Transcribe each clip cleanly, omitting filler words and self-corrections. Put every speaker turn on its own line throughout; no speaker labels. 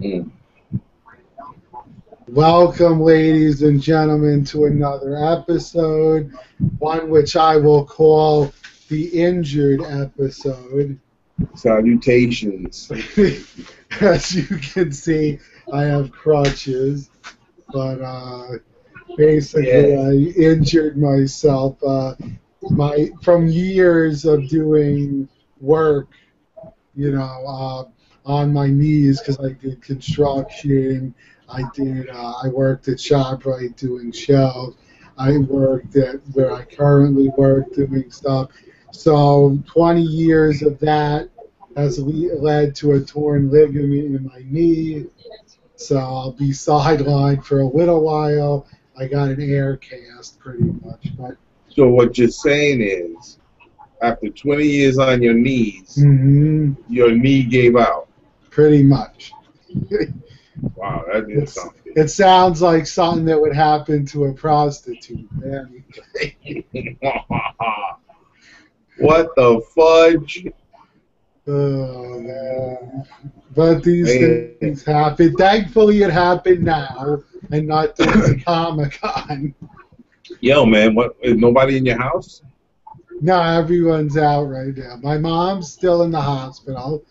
Mm.
Welcome, ladies and gentlemen, to another episode, one which I will call the injured episode.
Salutations.
As you can see, I have crutches, but basically I injured myself from years of doing work, on my knees because I did construction. I worked at ShopRite doing shelves. I worked at where I currently work doing stuff. So 20 years of that has led to a torn ligament in my knee. So I'll be sidelined for a little while. I got an air cast pretty much. But
So what you're saying is, after 20 years on your knees, your knee gave out.
Pretty much.
Wow, that is something.
It sounds like something that would happen to a prostitute, man.
What the fudge?
Oh, man. But these things happen. Thankfully, it happened now and not during Comic-Con.
Yo, man, what? Is nobody in your house?
No, everyone's out right now. My mom's still in the hospital,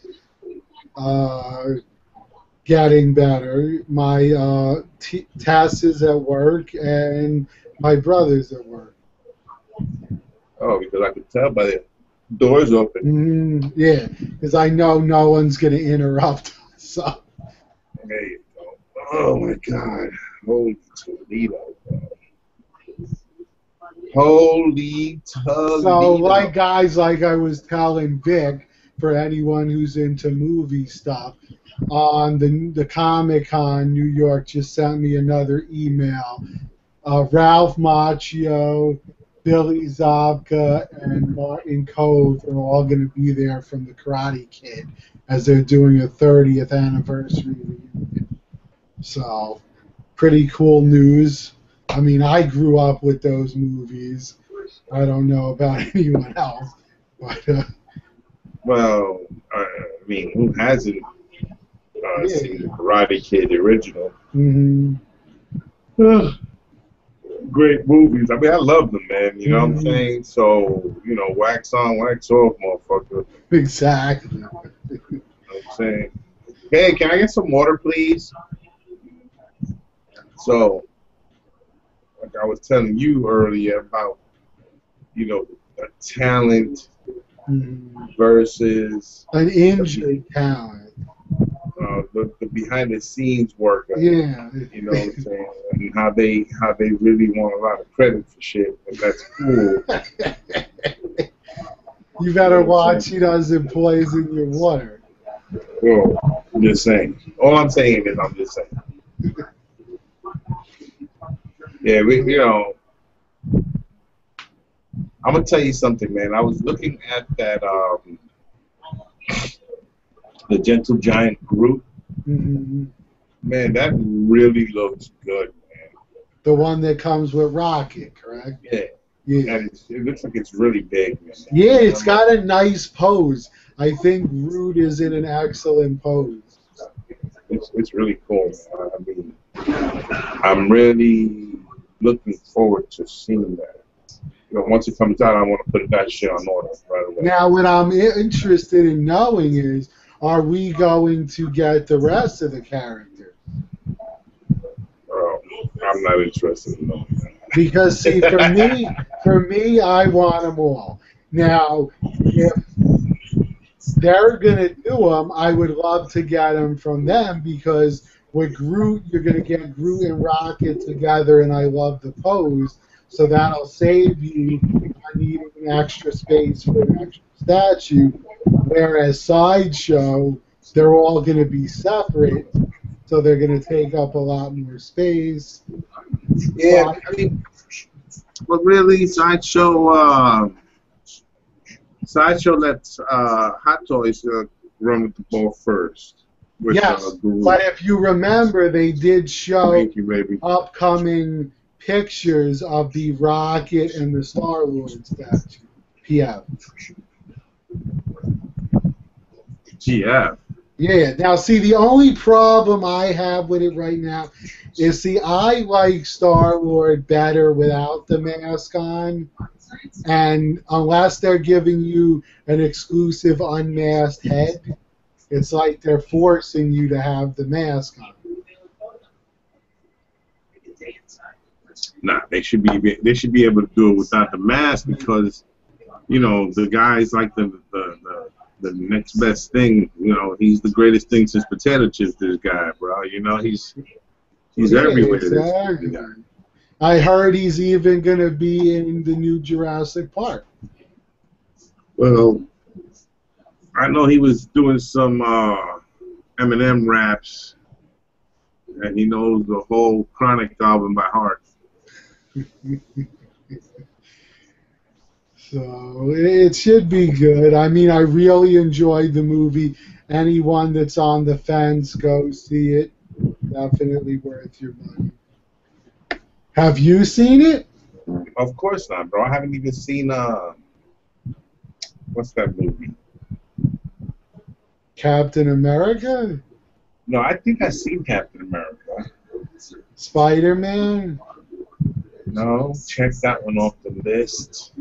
getting better. My Tess is at work, and my brother's at work.
Oh, because I could tell by the doors open.
Yeah, because I know no one's going to interrupt us. So.
There you go. Oh, my God. Holy Toledo, bro. Holy Toledo.
So, like I was telling Vic, for anyone who's into movie stuff, on the Comic-Con, New York just sent me another email. Ralph Macchio, Billy Zabka, and Martin Cove are all going to be there from The Karate Kid as they're doing a 30th anniversary reunion. So, pretty cool news. I mean, I grew up with those movies. I don't know about anyone else, but
well, I mean, who hasn't seen the Karate Kid the original? Great movies. I mean, I love them, man. You know what I'm saying? So, wax on, wax off, motherfucker.
Exactly.
You know what I'm saying? Hey, can I get some water, please? So, like I was telling you earlier about, the talent versus
an injured talent.
The behind the scenes work.
Yeah.
You know what I'm saying? And how they really want a lot of credit for shit. And that's cool.
You better watch he doesn't poison your water.
Well, I'm just saying. All I'm saying is I'm just saying. Yeah, I'm gonna tell you something, man. I was looking at that the Gentle Giant group. Man, that really looks good, man.
The one that comes with Rocket, correct?
Yeah. And it looks like it's really big, man.
Yeah, it's got a nice pose. I think Root is in an excellent pose.
It's really cool, man. I mean, I'm really looking forward to seeing that. Once it comes out, I want to put that shit on order right away.
Now, what I'm interested in knowing is, are we going to get the rest of the characters?
I'm not interested in knowing that.
Because, see, for me, I want them all. Now, if they're going to do them, I would love to get them from them because with Groot, you're going to get Groot and Rocket together, and I love the pose. So that'll save you needing an extra space for an extra statue. Whereas Sideshow, they're all going to be separate, so they're going to take up a lot more space.
Yeah, I mean, but really, Sideshow lets Hot Toys run with the ball first.
Yes, but if you remember, they did show upcoming pictures of the Rocket and the Star-Lord statue. PF.
GF.
Yeah. Now, see, the only problem I have with it right now is, see, I like Star-Lord better without the mask on. And unless they're giving you an exclusive unmasked head, it's like they're forcing you to have the mask on.
Nah, they should be able to do it without the mask because, you know, the guy's like the next best thing. You know, he's the greatest thing since potato chips. This guy, bro. You know, he's
Yeah,
everywhere.
exactly.
This guy.
I heard he's even going to be in the new Jurassic Park.
Well, I know he was doing some Eminem raps, and he knows the whole Chronic album by heart.
So it should be good. I mean, I really enjoyed the movie. Anyone that's on the fence, go see it. Definitely worth your money. Have you seen it?
Of course not, bro. I haven't even seen what's that movie?
Captain America?
No, I think I've seen Captain America.
Spider-Man?
No, check that one off the list.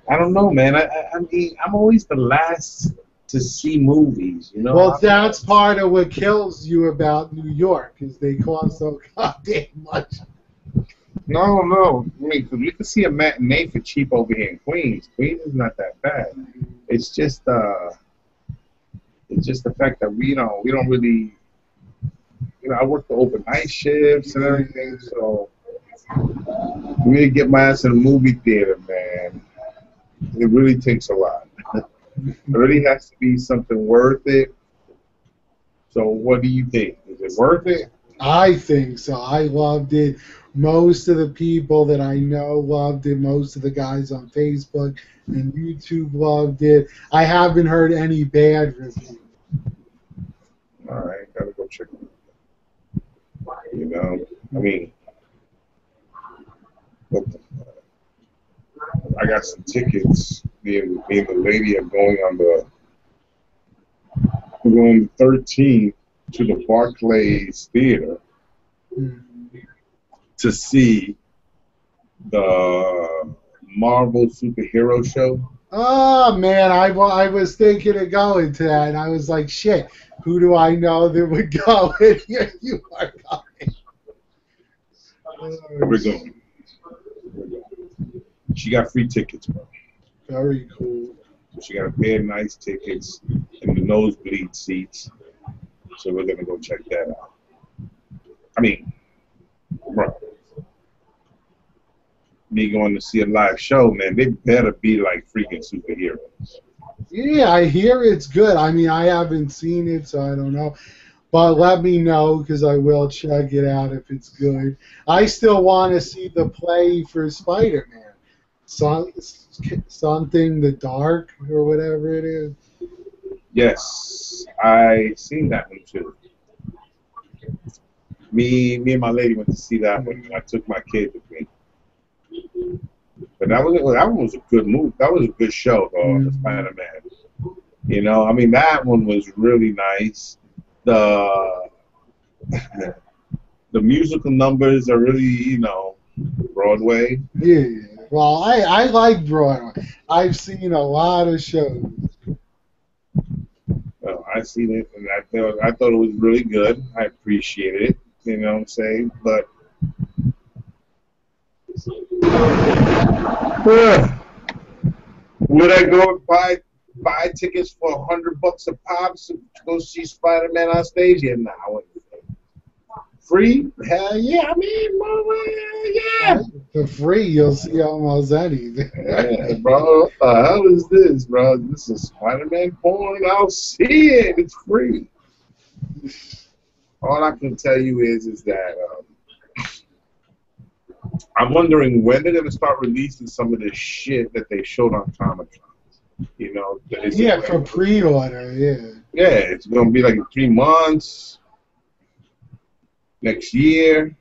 I don't know, man. I mean, I'm always the last to see movies, you know?
Well, that's part of what kills you about New York, is they cost so goddamn much.
No. I mean, 'cause we could see a matinee for cheap over here in Queens. Queens is not that bad. It's just the fact that we don't really, you know, I work the overnight shifts and everything, so for me to get my ass in a movie theater, man, it really takes a lot. It really has to be something worth it. So what do you think? Is it worth it?
I think so. I loved it. Most of the people that I know loved it. Most of the guys on Facebook and YouTube loved it. I haven't heard any bad reviews.
All right, gotta go check it out. You know, I mean, what the fuck? I got some tickets. Me and the lady are going on we're going the 13th to the Barclays Theater to see the Marvel superhero show.
Oh, man, I was thinking of going to that, and I was like, shit, who do I know that would go? And here you are going.
We're going. She got free tickets, bro.
Very cool.
So she got a pair of nice tickets in the nosebleed seats. So we're gonna go check that out. I mean, bro, me going to see a live show, man, they better be like freaking superheroes.
Yeah, I hear it's good. I mean, I haven't seen it, so I don't know. But let me know, because I will check it out if it's good. I still want to see the play for Spider-Man. Something the Dark, or whatever it is.
Yes, I seen that one too. Me and my lady went to see that one. I took my kid with me. But that one was a good movie. That was a good show, though, the Spider-Man. You know, I mean, that one was really nice. The musical numbers are really, you know, Broadway.
Yeah. Well, I like Broadway. I've seen a lot of shows.
Well, I seen it, and I thought it was really good. I appreciated it. You know what I'm saying? But would I go and buy tickets for $100 a pop to go see Spider-Man on stage? Yeah, nah, I wouldn't. Free? Hell yeah! I mean, yeah.
For free, you'll see almost anything.
Yeah, bro, what the hell is this, bro? This is Spider-Man porn. I'll see it. It's free. All I can tell you is that I'm wondering when they're gonna start releasing some of this shit that they showed on Comic-Con. You know?
Yeah, for pre-order. Yeah.
Yeah, it's gonna be like in 3 months. Next year.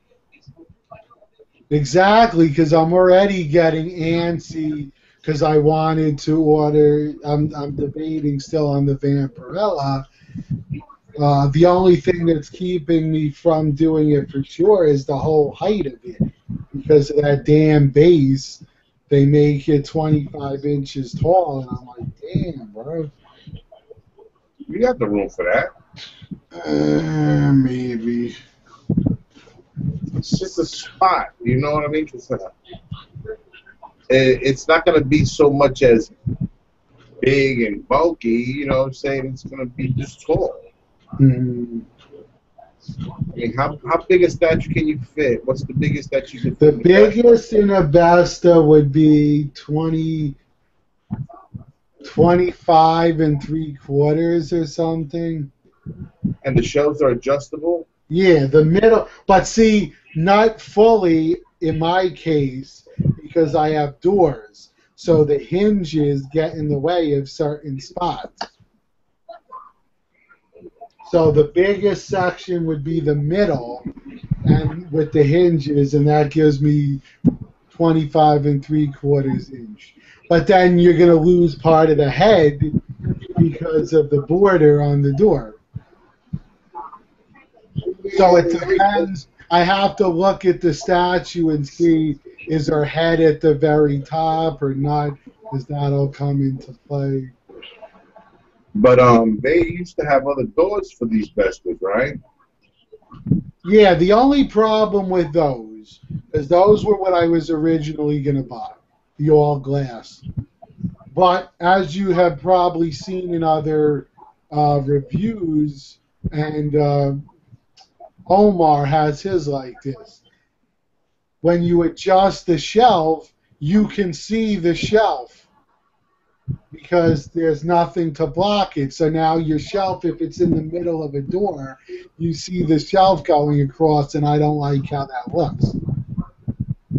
Exactly, because I'm already getting antsy because I wanted to order. I'm debating still on the Vampirella, The only thing that's keeping me from doing it for sure is the whole height of it. Because of that damn base, they make it 25 inches tall, and I'm like, damn, bro.
You got the room for that.
Maybe.
It's just a spot. You know what I mean? It's not going to be so much as big and bulky. You know what I'm saying? It's going to be just tall.
Mm.
I mean, how big a statue can you fit? What's the biggest that you can
The
fit?
biggest in a Vesta would be 25 3/4 or something.
And the shelves are adjustable?
Yeah, the middle. But see, not fully in my case because I have doors. So the hinges get in the way of certain spots. So the biggest section would be the middle and with the hinges, and that gives me 25 3/4 inch. But then you're going to lose part of the head because of the border on the door. So it depends. I have to look at the statue and see, is her head at the very top or not, because that'll come into play.
But they used to have other doors for these Vestas, right?
Yeah, the only problem with those is those were what I was originally going to buy, the all glass. But as you have probably seen in other reviews, and Omar has his like this, when you adjust the shelf, you can see the shelf because there's nothing to block it. So now your shelf, if it's in the middle of a door, you see the shelf going across, and I don't like how that looks.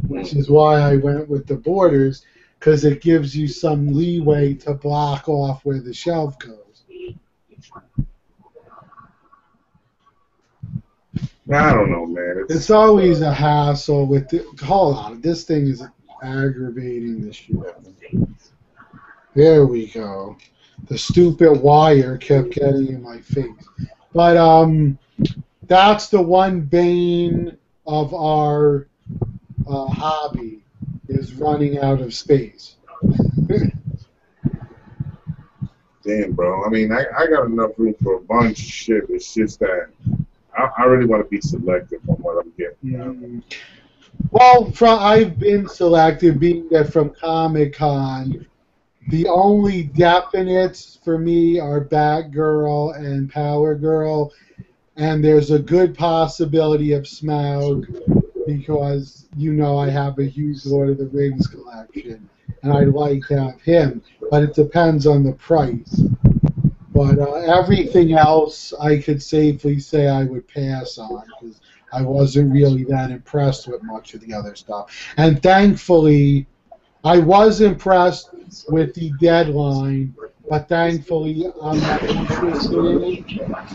Which is why I went with the borders, because it gives you some leeway to block off where the shelf goes.
I don't know, man.
It's always a hassle with the... Hold on, this thing is aggravating the shit out of me. There we go. The stupid wire kept getting in my face. But that's the one bane of our hobby, is running out of space.
Damn, bro. I mean, I got enough room for a bunch of shit. It's just that I really want to be selective on what I'm getting.
Well, I've been selective, being that from Comic-Con, the only definites for me are Batgirl and Power Girl, and there's a good possibility of Smaug because, you know, I have a huge Lord of the Rings collection, and I'd like to have him, but it depends on the price. But everything else I could safely say I would pass on because I wasn't really that impressed with much of the other stuff. And thankfully, I was impressed with the Deadline, but thankfully I'm not interested in it,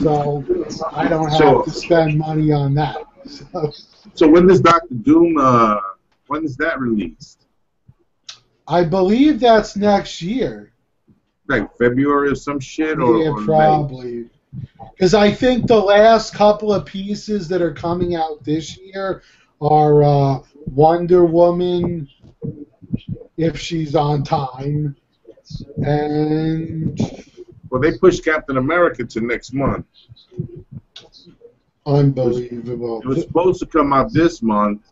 so I don't have to spend money on that.
So when does Dr. Doom, when is that released?
I believe that's next year.
Like February or some shit? Or,
yeah, probably. Because I think the last couple of pieces that are coming out this year are Wonder Woman, if she's on time, and...
Well, they pushed Captain America to next month.
Unbelievable.
It was supposed to come out this month,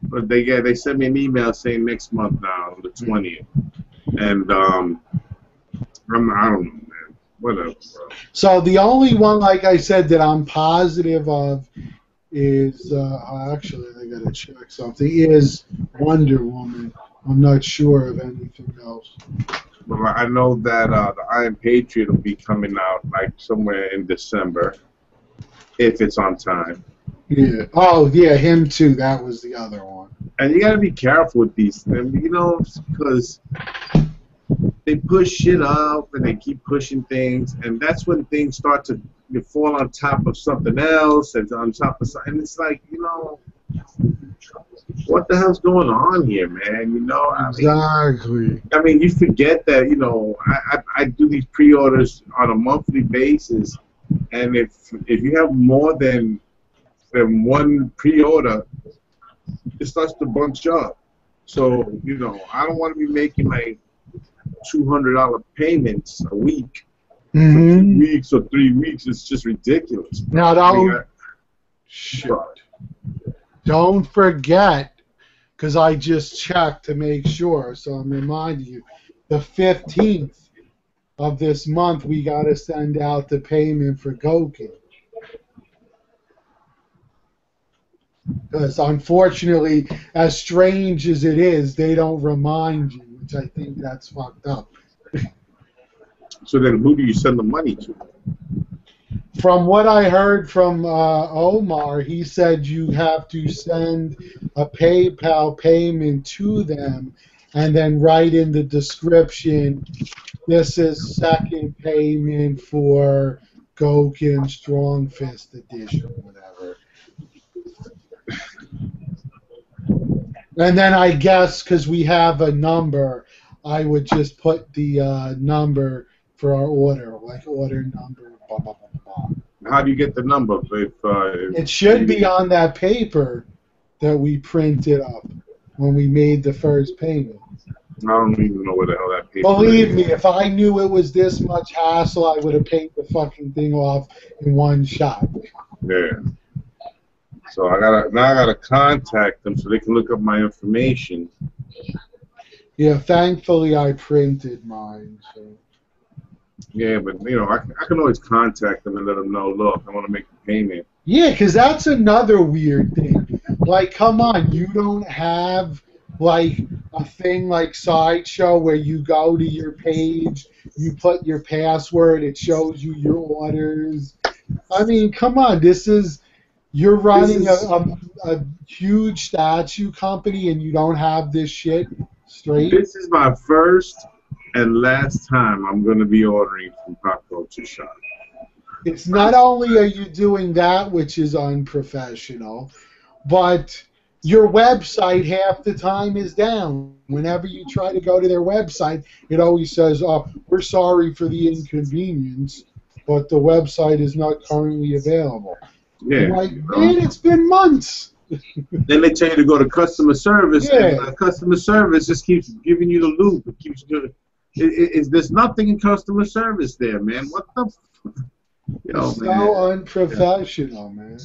but they sent me an email saying next month now, the 20th. And I don't know, man. Whatever, bro.
So the only one, like I said, that I'm positive of is, actually, I gotta check something, is Wonder Woman. I'm not sure of anything else.
Well, I know that the Iron Patriot will be coming out like somewhere in December, if it's on time.
Yeah. Oh, yeah, him too. That was the other one.
And you gotta be careful with these things, you know, because they push shit up and they keep pushing things, and that's when things start to fall on top of something else and on top of something. And it's like, you know, what the hell's going on here, man? You know,
Exactly.
I mean, you forget that, you know, I do these pre-orders on a monthly basis, And if you have more than one pre-order, it starts to bunch up. So, you know, I don't want to be making like $200 payments a week for 2 weeks or 3 weeks. It's just ridiculous.
Now, don't forget, because I just checked to make sure, so I'm reminding you, the 15th of this month, we got to send out the payment for Goku. Because unfortunately, as strange as it is, they don't remind you, which I think that's fucked up.
So then who do you send the money to?
From what I heard from Omar, he said you have to send a PayPal payment to them and then write in the description, this is second payment for Gokin Strong Fist Edition, whatever. And then I guess, because we have a number, I would just put the number for our order, like order number, blah, blah, blah, blah.
How do you get the number? If
it should be on that paper that we printed up when we made the first payment.
I don't even know where the hell that paper
Believe
is.
me, if I knew it was this much hassle, I would have paid the fucking thing off in one shot.
Yeah. So I gotta contact them so they can look up my information.
Yeah, thankfully I printed mine. So.
Yeah, but you know, I can always contact them and let them know, look, I want to make the payment.
Yeah, because that's another weird thing. Like, come on, you don't have like a thing like Sideshow where you go to your page, you put your password, it shows you your orders. I mean, come on, you're running a huge statue company and you don't have this shit straight?
This is my first and last time I'm going to be ordering from Pop Culture Shop.
It's not only are you doing that, which is unprofessional, but your website half the time is down. Whenever you try to go to their website, it always says, oh, we're sorry for the inconvenience, but the website is not currently available.
Yeah.
Like, man, it's been months.
Then they tell you to go to customer service,
yeah.
And customer service just keeps giving you the loop. It keeps doing there's nothing in customer service there, man. What the
it's so unprofessional, man.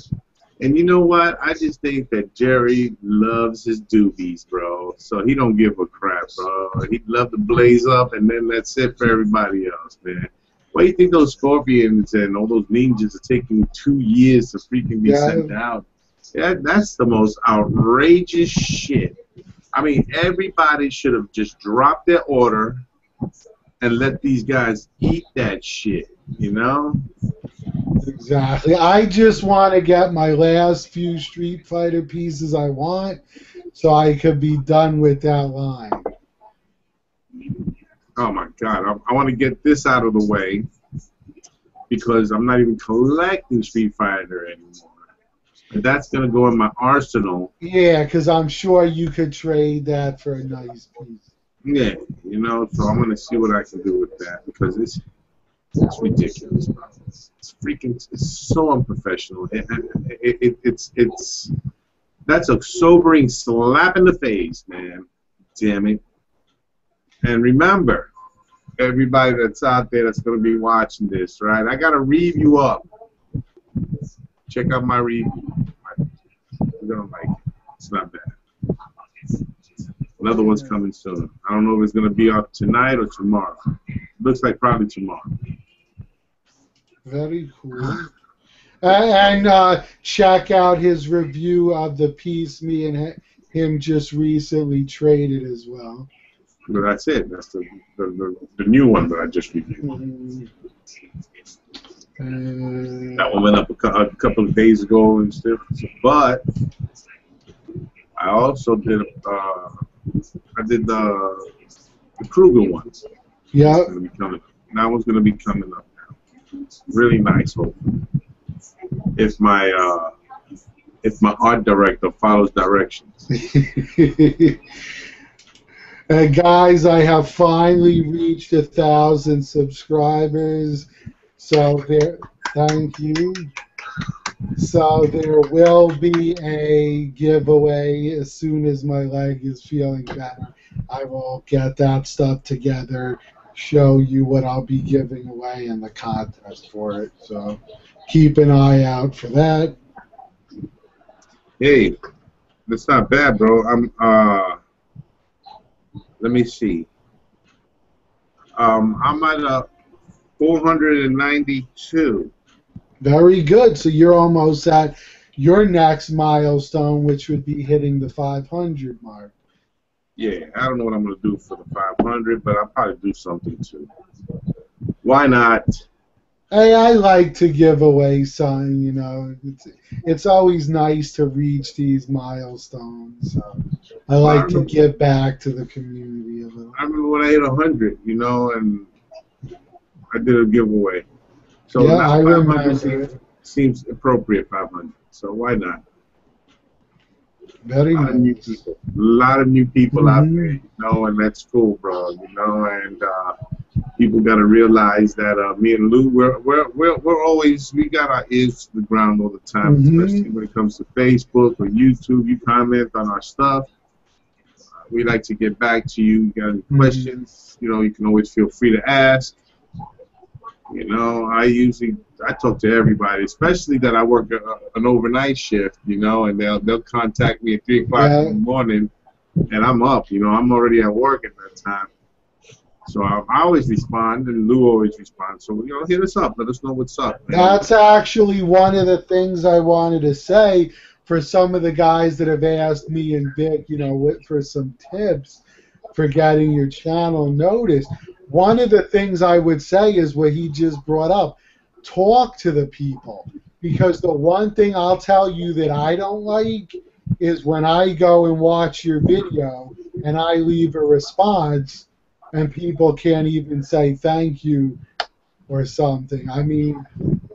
And you know what? I just think that Jerry loves his doobies, bro. So he don't give a crap, bro. He'd love to blaze up, and then that's it for everybody else, man. Why do you think those scorpions and all those ninjas are taking 2 years to freaking be sent out? Yeah, that's the most outrageous shit. I mean, everybody should have just dropped their order and let these guys eat that shit, you know?
Exactly. I just want to get my last few Street Fighter pieces I want so I could be done with that line.
Oh my God, I want to get this out of the way because I'm not even collecting Street Fighter anymore. And that's going to go in my arsenal.
Yeah, because I'm sure you could trade that for a nice piece.
Yeah, you know, so I'm going to see what I can do with that because it's ridiculous, bro. It's so unprofessional. That's a sobering slap in the face, man. Damn it. And remember, everybody that's out there that's going to be watching this, right? I got a review up. Check out my review. You're going to like it. It's not bad. Another one's coming soon. I don't know if it's going to be up tonight or tomorrow. Looks like probably tomorrow.
Very cool. And check out his review of the piece me and him just recently traded as well.
But that's it. That's the new one that I just reviewed. That one went up a couple of days ago and stuff. But I also did the Kruger one.
Yeah.
That one's going to be coming up now. Really nice, hopefully. If my art director follows directions.
Guys, I have finally reached 1,000 subscribers. So Thank you. So there will be a giveaway as soon as my leg is feeling better. I will get that stuff together, show you what I'll be giving away and the contest for it. So keep an eye out for that.
Hey, that's not bad, bro. Let me see. I'm at a 492.
Very good. So you're almost at your next milestone, which would be hitting the 500 mark.
Yeah, I don't know what I'm gonna do for the 500, but I'll probably do something too. Why not?
Hey, I like to give away something, you know. It's always nice to reach these milestones. So I
Well,
like to give back to the community a little.
I remember when I hit 100, you know, and I did a giveaway. So
Yeah,
now
I
500
remember.
seems appropriate. 500. So why not?
Very
A lot of new
nice.
people. A lot of new people out there,
Hmm.
you know, and that's cool, bro. You know, and people got to realize that me and Lou, we're always, we got our ears to the ground all the time,
Hmm.
especially when it comes to Facebook or YouTube. You comment on our stuff. We like to get back to you. You got any
Hmm.
questions? You know, you can always feel free to ask. You know, I talk to everybody, especially that I work an overnight shift. You know, and they'll contact me at 3 o'clock in
Yeah,
the morning, and I'm up. You know, I'm already at work at that time. So I always respond, and Lou always responds. So, you know, hit us up. Let us know what's up, man.
that's actually one of the things I wanted to say for some of the guys that have asked me and Vic, you know, for some tips for getting your channel noticed. One of the things I would say is what he just brought up. Talk to the people. Because the one thing I'll tell you that I don't like is when I go and watch your video and I leave a response and people can't even say thank you or something. I mean,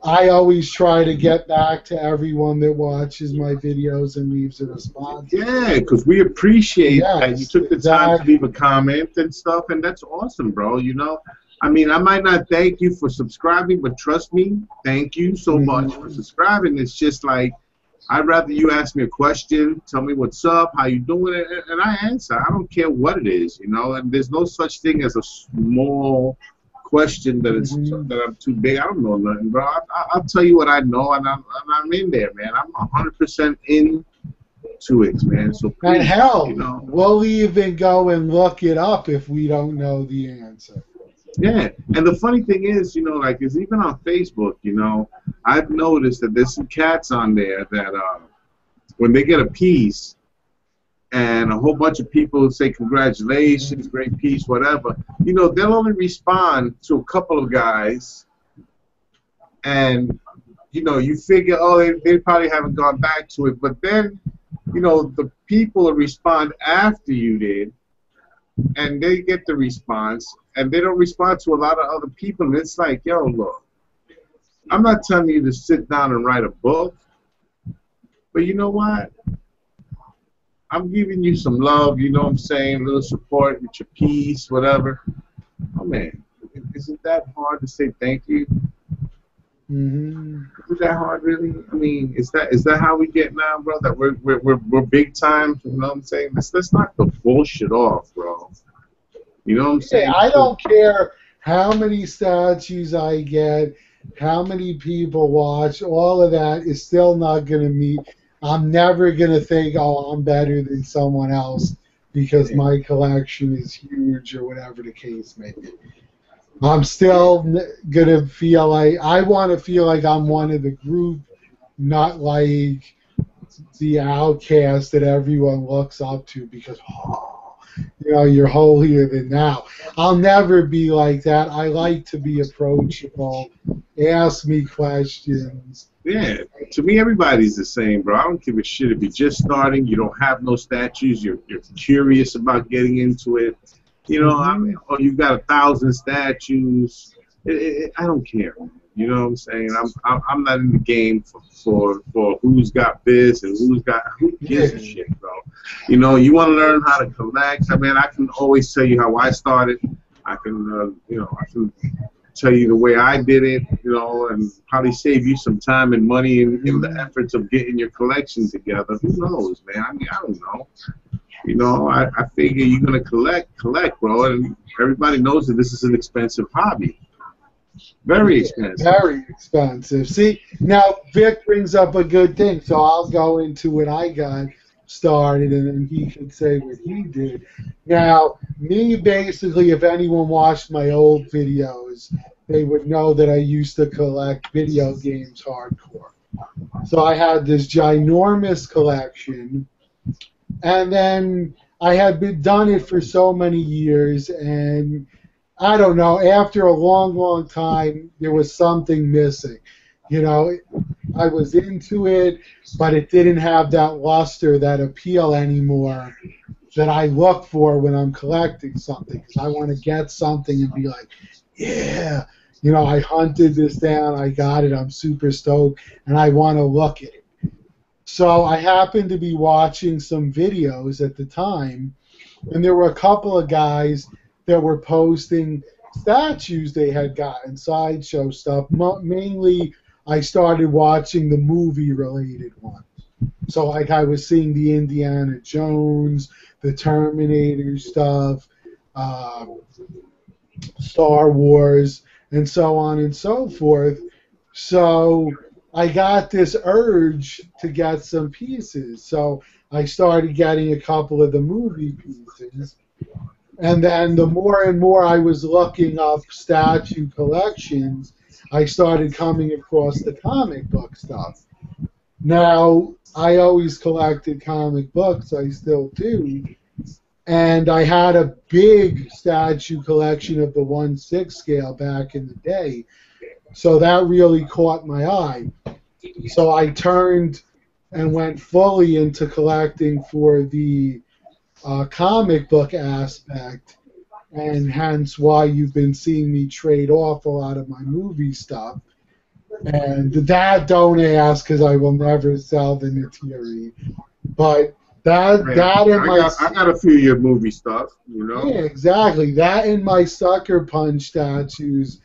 I always try to get back to everyone that watches my videos and leaves a response.
Yeah, because we appreciate that you
Yes,
took the time to leave a
exactly.
comment and stuff, and that's awesome, bro. You know, I mean, I might not thank you for subscribing, but trust me, thank you so much for
Hmm.
subscribing. It's just like I'd rather you ask me a question, tell me what's up, how you doing, and I answer. I don't care what it is, you know. And there's no such thing as a small question
Hmm.
that I'm too big. I don't know nothing, bro. I'll tell you what I know, and I'm in there, man. I'm 100% into it, man. So
And
please, you
hell,
know,
we'll even go and look it up if we don't know the answer.
yeah. And the funny thing is, you know, like, is even on Facebook, you know, I've noticed that there's some cats on there that when they get a piece, and a whole bunch of people say congratulations,
Hmm.
great piece, whatever. You know, they'll only respond to a couple of guys, and you know, you figure, oh, they probably haven't gone back to it, but then, you know, the people will respond after you did, and they get the response, and they don't respond to a lot of other people, and it's like, yo, look, I'm not telling you to sit down and write a book, but you know what? I'm giving you some love, you know what I'm saying, a little support with your piece, whatever. Oh man, isn't that hard to say thank you?
Hmm.
Is it that hard, really? I mean, is that how we get now, bro? That we're big time. You know what I'm saying? Let's knock the bullshit off, bro. You know what I'm
Hey,
saying?
I
Because
don't care how many statues I get, how many people watch, all of that is still not going to meet. I'm never going to think, oh, I'm better than someone else because
yeah,
my collection is huge or whatever the case may be. I'm
yeah,
still going to feel like I want to feel like I'm one of the group, not like the outcast that everyone looks up to because, oh, you know, you're holier than thou. I'll never be like that. I like to be approachable. Ask me questions.
yeah. To me, everybody's the same, bro. I don't give a shit if you're just starting. You don't have no statues. You're curious about getting into it. You know, I mean,
Hmm.
or you got 1,000 statues. I don't care. You know what I'm saying? I'm not in the game for who's got this and who gives a
Yeah.
shit, bro. You know, you want to learn how to collect. I mean, I can always tell you how I started. I can, you know, I can. tell you the way I did it, you know, and probably save you some time and money in the efforts of getting your collection together. Who knows, man? I mean, I don't know. You know, I figure you're gonna collect, bro, and everybody knows that this is an expensive hobby. Very expensive.
Very expensive. See, now Vic brings up a good thing, so I'll go into what I got started, and then he can say what he did. Now, me basically, if anyone watched my old videos, they would know that I used to collect video games hardcore. So I had this ginormous collection, and then I had been done it for so many years, and I don't know, after a long, long time, there was something missing. You know, I was into it, but it didn't have that luster, that appeal anymore that I look for when I'm collecting something. Because I want to get something and be like, yeah, you know, I hunted this down, I got it, I'm super stoked, and I want to look at it. So I happened to be watching some videos at the time, and there were a couple of guys that were posting statues they had gotten, sideshow stuff. Mainly, I started watching the movie-related ones. So, like, I was seeing the Indiana Jones, the Terminator stuff, Star Wars, and so on and so forth. So I got this urge to get some pieces. So I started getting a couple of the movie pieces. And then the more and more I was looking up statue collections, I started coming across the comic book stuff. Now, I always collected comic books, I still do. And I had a big statue collection of the 1/6 scale back in the day. So that really caught my eye. So I turned and went fully into collecting for the comic book aspect, and hence why you've been seeing me trade off a lot of my movie stuff. And that don't ask, because I will never sell the Natiri. But that and
I got a few of your movie stuff, you know.
Yeah, exactly. That and my Sucker Punch statues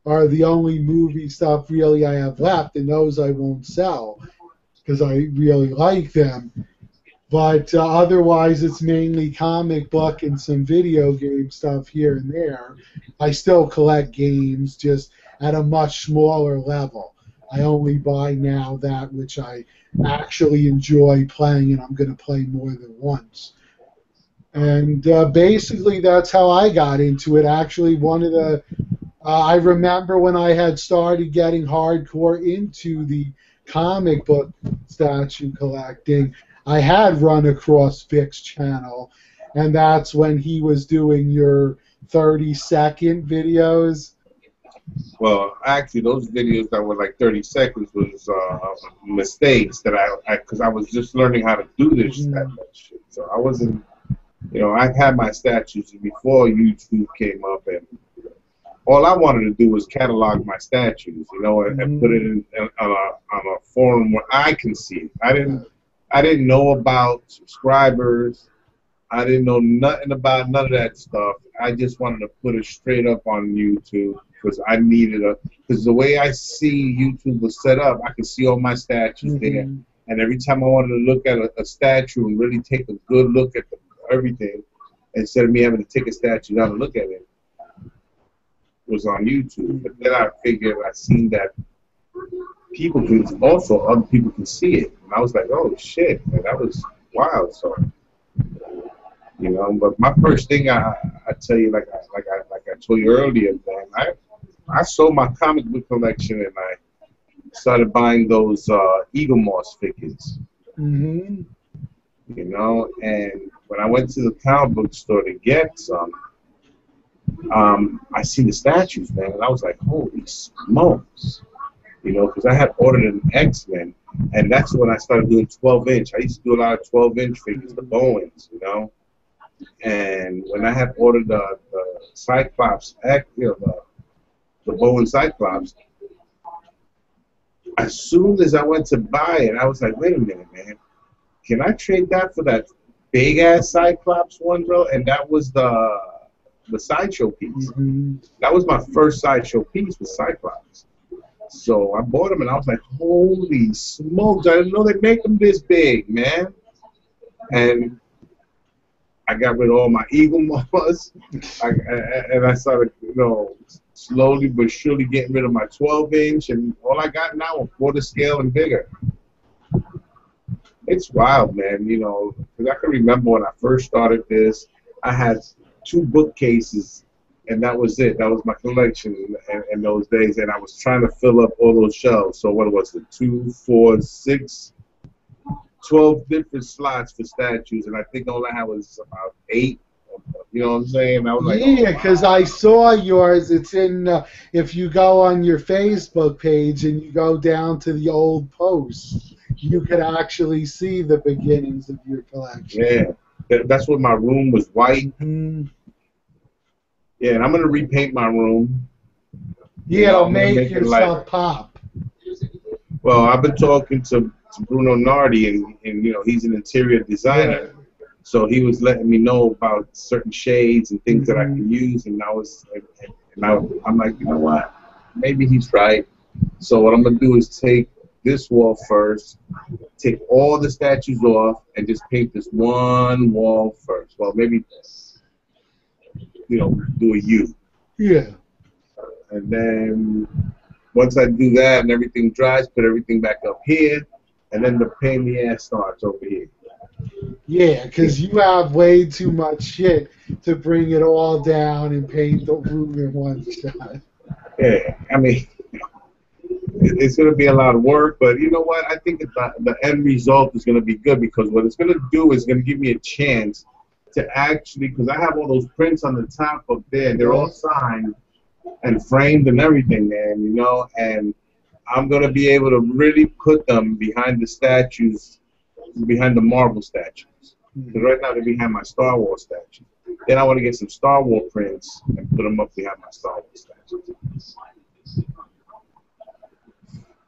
are the only movie stuff really I have left, and those I won't sell because I really like them. But otherwise, it's mainly comic book and some video game stuff here and there. I still collect games, just at a much smaller level. I only buy now that which I actually enjoy playing, and I'm going to play more than once. And basically, that's how I got into it. Actually, one of the I remember when I had started getting hardcore into the comic book statue collecting, I had run across Vic's channel, and that's when he was doing your 30-second videos.
Well, actually, those videos that were like 30 seconds was mistakes that because I was just learning how to do this that shit. So I wasn't, you know, I had my statues before YouTube came up, and all I wanted to do was catalog my statues, you know, and put it on a forum where I can see it. I didn't know about subscribers. I didn't know nothing about none of that stuff. I just wanted to put it straight up on YouTube because I needed because the way I see YouTube was set up, I could see all my statues there. And every time I wanted to look at a statue and really take a good look at everything, instead of me having to take a statue down and look at it, was on YouTube. But then I figured, I seen that people can also, other people can see it. And I was like, oh shit, man, that was wild. So, you know, but my first thing I tell you, like I told you earlier, man, I sold my comic book collection and I started buying those Eagle Moss figures. You know, and when I went to the comic book store to get some, I see the statues, man, and I was like, holy smokes. You know, because I had ordered an X-Men, and that's when I started doing 12-inch. I used to do a lot of 12-inch figures, the Bowens, you know. And when I had ordered the Cyclops, you know, the Bowen Cyclops, as soon as I went to buy it, I was like, wait a minute, man. Can I trade that for that big-ass Cyclops one, bro? And that was the the sideshow piece.
Mm-hmm.
That was my first sideshow piece with Cyclops. So I bought them and I was like, holy smokes! I didn't know they make them this big, man. And I got rid of all my Eagle Moss, and I started, slowly but surely getting rid of my 12-inch, and all I got now is quarter scale and bigger. It's wild, man, because I can remember when I first started this, I had 2 bookcases, and that was it. That was my collection in those days, and I was trying to fill up all those shelves. So what was it, 2, 4, 6, 12 different slots for statues, and I think all I had was about 8. You know what I'm saying? I was like,
yeah, because I saw yours. It's in, if you go on your Facebook page and you go down to the old posts, you could actually see the beginnings of your collection.
Yeah, that's what my room was white.
Mm-hmm.
Yeah, and I'm going to repaint my room.
Yeah, it'll make yourself pop.
Well, I've been talking to Bruno Nardi, and he's an interior designer.
Yeah.
So he was letting me know about certain shades and things that I can use, and I'm like, you know what? Maybe he's right. So what I'm gonna do is take this wall first, take all the statues off, and just paint this one wall first. Well, maybe do a U.
Yeah.
And then once I do that and everything dries, put everything back up here, and then the pain in the ass starts over here.
Yeah, because you have way too much shit to bring it all down and paint the room in one shot.
Yeah, I mean, it's going to be a lot of work, but you know what? I think the end result is going to be good, because what it's going to do is going to give me a chance to actually, because I have all those prints on the top up there, they're all signed and framed and everything, man, and I'm going to be able to really put them behind the statues, behind the Marvel statues. Because right now they're behind my Star Wars statue. Then I want to get some Star Wars prints and put them up behind my Star Wars statues.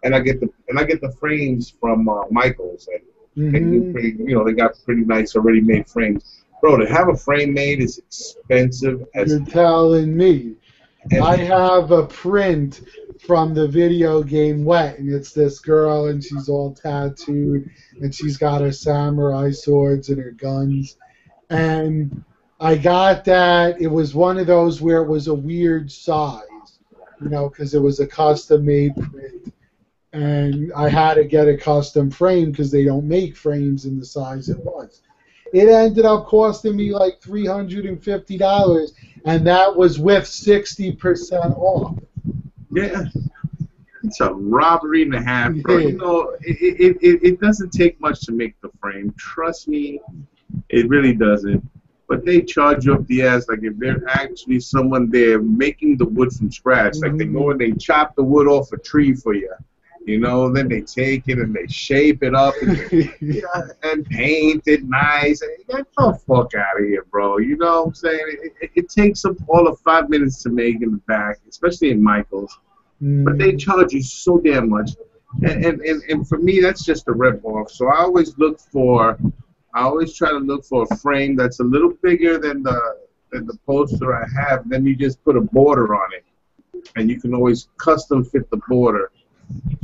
And I get the frames from Michaels, and they do pretty, they got pretty nice already made frames. Bro, to have a frame made is expensive as.
You're telling me. I have a print from the video game Wet, and it's this girl, and she's all tattooed, and she's got her samurai swords and her guns. And I got that. It was one of those where it was a weird size, because it was a custom-made print. And I had to get a custom frame because they don't make frames in the size it was. It ended up costing me like $350, and that was with 60% off.
Yeah, it's a robbery and a half, bro. It doesn't take much to make the frame. Trust me, it really doesn't. But they charge you up the ass like if they're actually someone there making the wood from scratch. Like they go and they chop the wood off a tree for you. Then they take it and they shape it up and paint it nice. Get the fuck out of here, bro. You know what I'm saying? It takes them all of 5 minutes to make in the back, especially in Michael's. But they charge you so damn much. And for me, that's just a rip-off. So I always try to look for a frame that's a little bigger than the poster I have. Then you just put a border on it. And you can always custom fit the border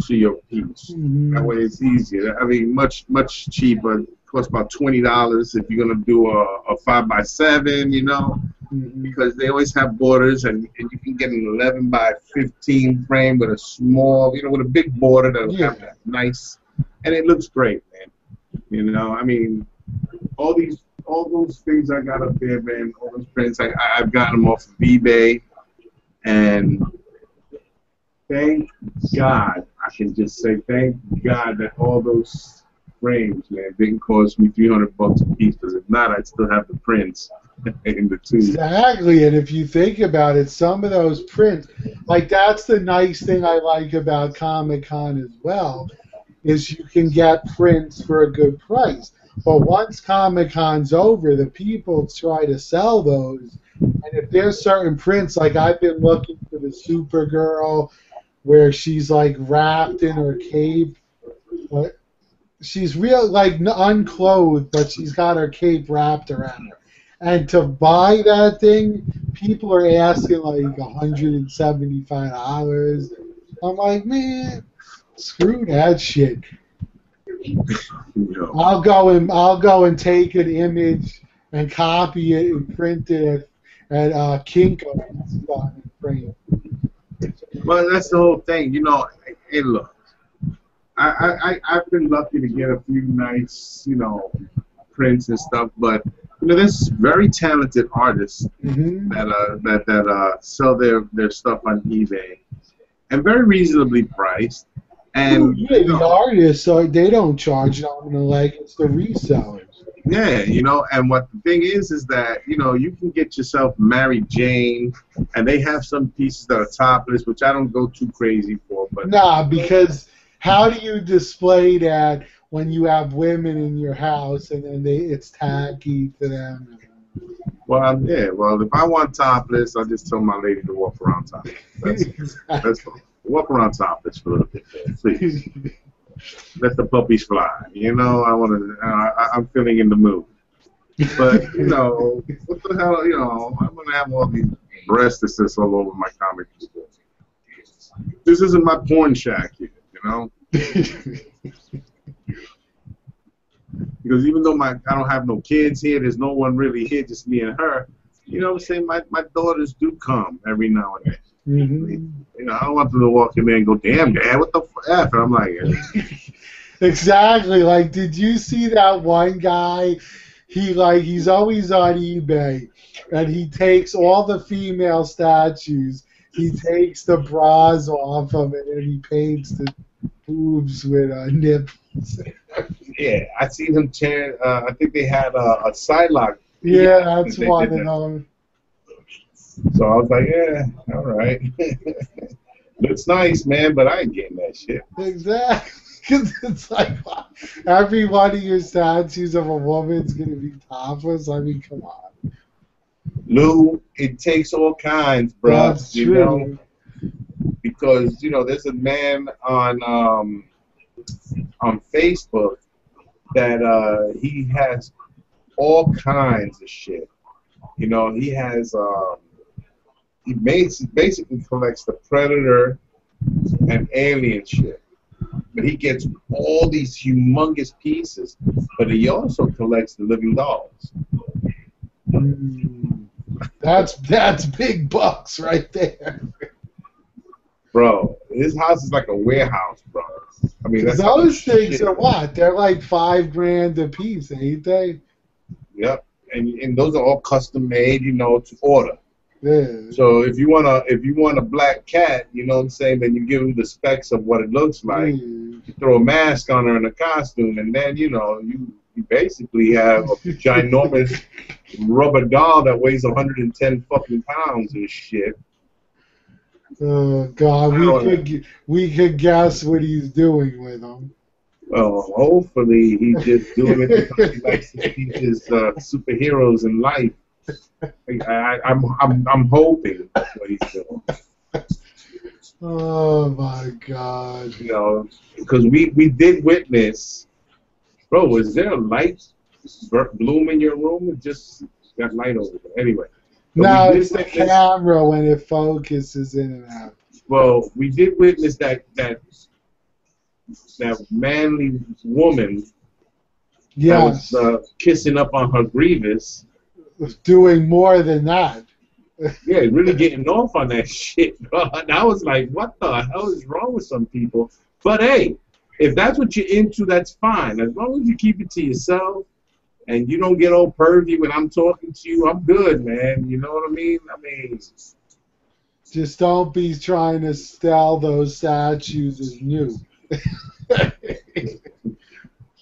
to your piece. That way it's easier. I mean, much cheaper. It costs about $20 if you're gonna do a 5x7, because they always have borders, and you can get an 11x15 frame with a small, with a big border that'll have that nice, and it looks great, man. I mean, all those things I got up there, man. All those prints, I've gotten them off of eBay, and thank God, I can just say thank God that all those frames, man, didn't cost me $300 a piece, because if not, I'd still have the prints in the tube.
Exactly, and if you think about it, some of those prints, like that's the nice thing I like about Comic-Con as well, is you can get prints for a good price. But once Comic-Con's over, the people try to sell those, and if there's certain prints, like I've been looking for the Supergirl, where she's like wrapped in her cape. She's real like unclothed, but she's got her cape wrapped around her. And to buy that thing, people are asking like $175. I'm like, man, screw that shit.
You
I'll go and take an image and copy it and print it at Kinko's and frame.
Well, that's the whole thing. Hey, look, I've been lucky to get a few nice, prints and stuff, but there's very talented artists
Mm-hmm.
that sell their stuff on eBay and very reasonably priced.
Oh,
And
yeah, the artists, they don't charge nominal, like it's the resellers.
yeah, and what the thing is that you can get yourself Mary Jane, and they have some pieces that are topless, which I don't go too crazy for, but
Nah, because how do you display that when you have women in your house and then it's tacky to them?
well, if I want topless, I'll just tell my lady to walk around topless. That's all. Walk around topless for a little bit, there, please. Let the puppies fly. I'm feeling in the mood. But what the hell? I'm gonna have all these breast assists all over my comic book. This isn't my porn shack here, because even though I don't have no kids here, there's no one really here, just me and her. You know what I'm saying? My daughters do come every now and then.
Mm-hmm.
I don't want them to walk in there and go, "Damn, Dad, what the f?" And I'm like,
Exactly. Like, did you see that one guy? He's always on eBay, and he takes all the female statues. He takes the bras off them, and he paints the boobs with nipples.
yeah, I seen him tear. I think they had a Psylocke.
Yeah, that's
they
one
did
of
that.
them.
So I was like, yeah, all right. Looks nice, man, but I ain't getting that shit.
Exactly. Because it's like every one of your statues of a woman's going to be topless. I mean, come on.
Lou, it takes all kinds, bro.
That's true.
Because there's a man on Facebook that he has all kinds of shit. He has he basically collects the Predator and Alien shit. But he gets all these humongous pieces, but he also collects the living dolls.
That's big bucks right there.
Bro, his house is like a warehouse, bro. I mean, that's
those things are what? They're like $5,000 a piece, ain't they?
Yep, and those are all custom made, to order.
Yeah.
So if you want a black cat, you know what I'm saying, then you give him the specs of what it looks like. You throw a mask on her in a costume, and then you basically have a ginormous rubber doll that weighs 110 fucking pounds and shit.
Oh God, we could guess what he's doing with them.
Well, hopefully he's just doing it because he likes to see his superheroes in life. I'm hoping that's what he's doing.
Oh my God!
Because we did witness. Bro, was there a light bloom in your room? It just got light over there. Anyway.
No, it's the camera when it focuses in and out.
Well, we did witness that manly woman that was kissing up on her Grievous.
Doing more than that.
Yeah, really getting off on that shit, bro. And I was like, what the hell is wrong with some people? But hey, if that's what you're into, that's fine. As long as you keep it to yourself and you don't get all pervy when I'm talking to you, I'm good, man. You know what I mean?
Just don't be trying to sell those statues as new.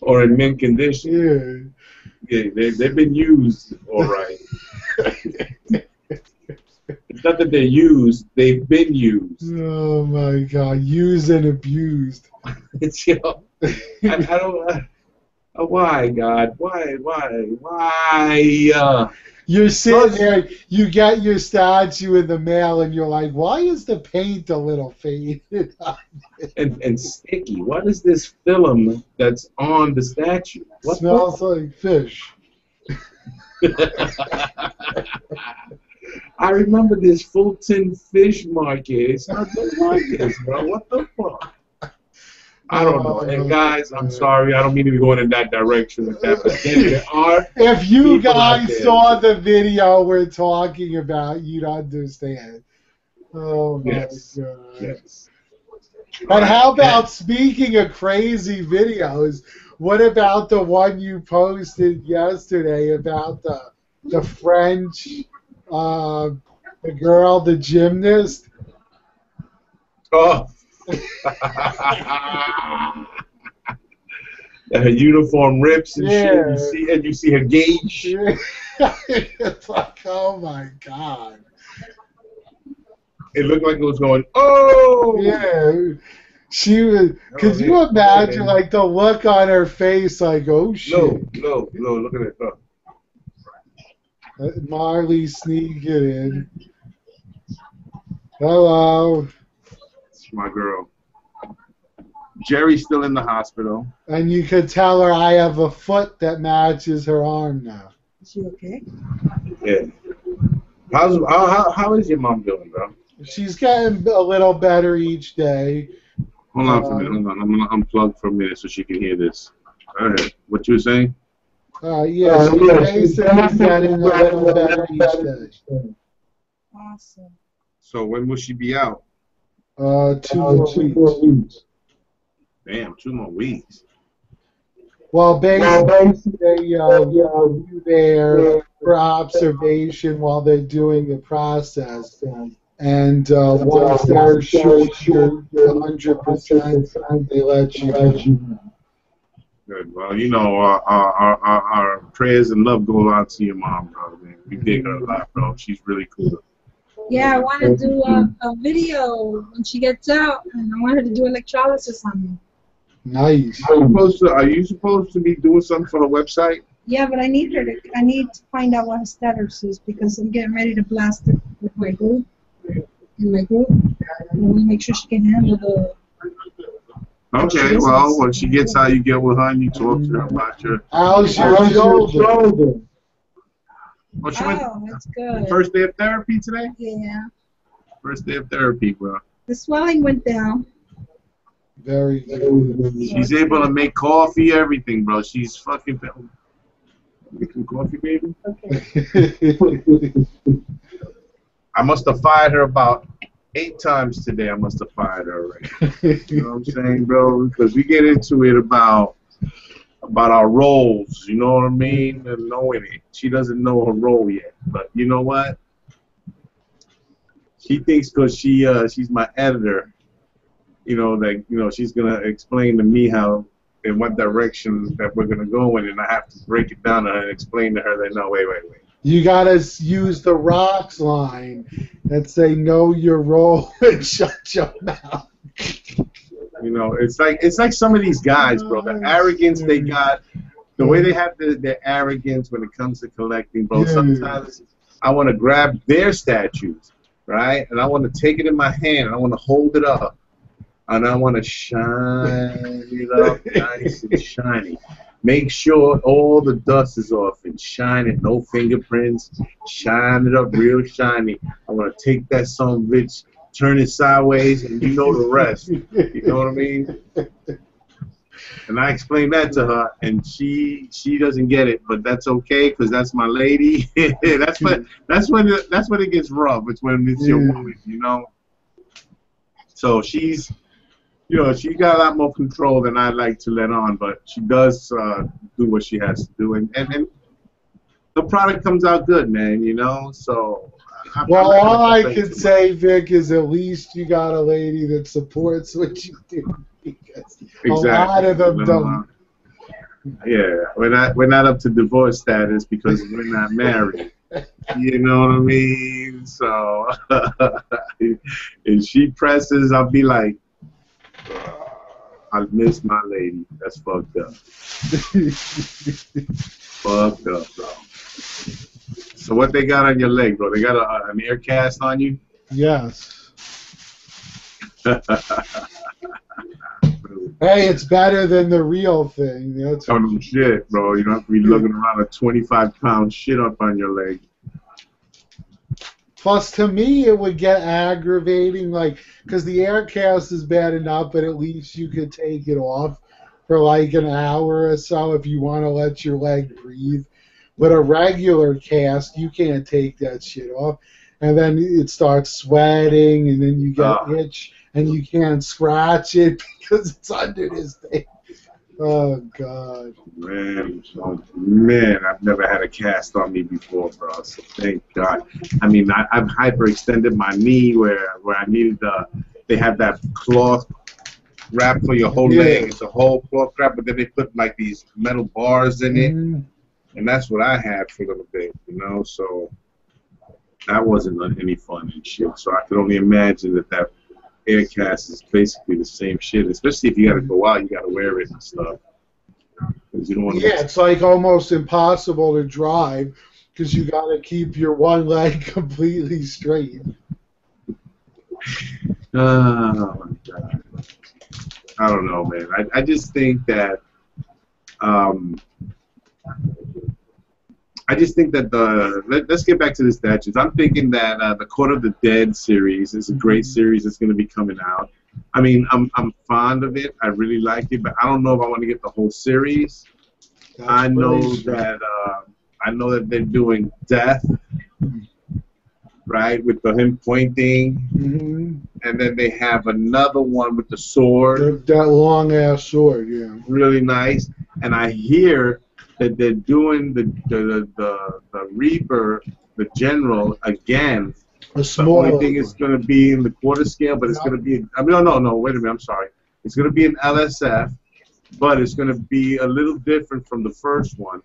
Or in mint condition. Yeah, they've been used, all right. It's not that they're used, they've been used.
Oh my God, used and abused.
It's, I don't. Why, God? Why?
You're sitting there, you get your statue in the mail, and you're like, why is the paint a little faded?
and sticky. What is this film that's on the statue? What
smells like fish.
I remember this Fulton Fish Market. It's not just like this, bro. What the fuck? I don't know. And guys, I'm sorry. I don't mean to be going in that direction with that. But then there are
if you
people out
guys
there.
saw the video we're talking about, you'd understand. Oh my
Yes.
God.
Yes.
And how about, speaking of crazy videos, what about the one you posted yesterday about the French, the girl, the gymnast?
Oh. Her uniform rips and shit. And you see her gauge.
It's like, oh my God.
It looked like it was going, oh!
Yeah. She was. Could you imagine, like, the look on her face, like, oh shit?
No, look at it.
Marley sneaking in. Hello.
It's my girl. Jerry's still in the hospital.
And you could tell her I have a foot that matches her arm now.
Is she okay?
Yeah. How is your mom doing, bro?
She's getting a little better each day.
Hold on for a minute. Hold on. I'm going to unplug for a minute so she can hear this. Go ahead. What you were saying?
Yeah, she's basically getting a little better each day.
Awesome.
So when will she be out?
2 more weeks.
Damn, 2 more weeks.
Well, basically, they you there for observation while they're doing the process. And once they're sure you're 100%, they let you know.
Good. Well, you know, our prayers and love go out to your mom, bro. Man. We dig her a lot, bro. She's really cool.
Yeah, I want to do a video when she gets out, and I want her to do electrolysis on me.
Nice.
Are you supposed to be doing something for her website?
Yeah, but I need to find out what her status is because I'm getting ready to blast it with my group. In my group, and we make sure she can handle the.
Okay, well, when she gets out, you get with her and you talk to her about your.
How's your shoulder?
Oh, she went.
That's good.
First day of therapy today?
Yeah.
First day of therapy, bro.
The swelling went down.
Very good.
She's able to make coffee, everything, bro. She's fucking. Make some coffee, baby.
Okay.
I must have fired her about 8 times today. I must have fired her already. You know what I'm saying, bro? Because we get into it about our roles. You know what I mean? And knowing it. She doesn't know her role yet. But you know what? She thinks because she's my editor. You know that she's gonna explain to me how in what direction that we're gonna go in, and I have to break it down to her and explain to her that no, wait.
You gotta use the rocks line and say know your role and shut your mouth.
You know, it's like some of these guys, bro. The arrogance they got, the way they have their arrogance when it comes to collecting, bro. Sometimes I want to grab their statues, right, and I want to take it in my hand and I want to hold it up, and I want to shine it up nice and shiny. Make sure all the dust is off and shine it, no fingerprints. Shine it up real shiny. I want to take that son bitch, turn it sideways, and you know the rest. You know what I mean? And I explained that to her, and she doesn't get it, but that's okay because that's my lady. that's when it gets rough. It's when it's your woman, you know. So she's. You know, she got a lot more control than I like to let on, but she does do what she has to do, and the product comes out good, man. You know, so.
Well, all I can say, Vic, is at least you got a lady that supports what you do, because a lot of them don't.
Yeah, we're not up to divorce status because we're not married. You know what I mean? So, if she presses, I'll be like. I miss my lady. That's fucked up. Fucked up, bro. So what they got on your leg, bro? They got an air cast on you?
Yes. Hey, it's better than the real thing. That's
Oh, no shit, bro. You don't have to be lugging around a 25-pound shit up on your leg.
Plus, to me, it would get aggravating, like, because the air cast is bad enough, but at least you could take it off for like an hour or so if you want to let your leg breathe. With a regular cast, you can't take that shit off, and then it starts sweating, and then you get itch, and you can't scratch it because it's under this thing. Oh God.
Man, I've never had a cast on me before, bro. So thank God. I mean, I've hyperextended my knee where I needed they have that cloth wrap for your whole leg. It's a whole cloth wrap, but then they put like these metal bars in it, and that's what I had for a little bit, you know. So that wasn't any fun and shit. So I could only imagine that air cast is basically the same shit, especially if you got to go out, you got to wear it and stuff. You don't want to
it's like almost impossible to drive because you got to keep your one leg completely straight.
Oh my God. I don't know, man. I just think that let's get back to the statues. I'm thinking that the Court of the Dead series is a great series that's going to be coming out. I mean, I'm fond of it. I really like it, but I don't know if I want to get the whole series. I know that they're doing Death, right, with him pointing, and then they have another one with the sword.
That long ass sword, yeah.
Really nice. And I hear that they're doing the Reaper, the General, again. The only thing is going to be in the quarter scale, but it's going to be. I mean, no. Wait a minute. I'm sorry. It's going to be an LSF, but it's going to be a little different from the first one.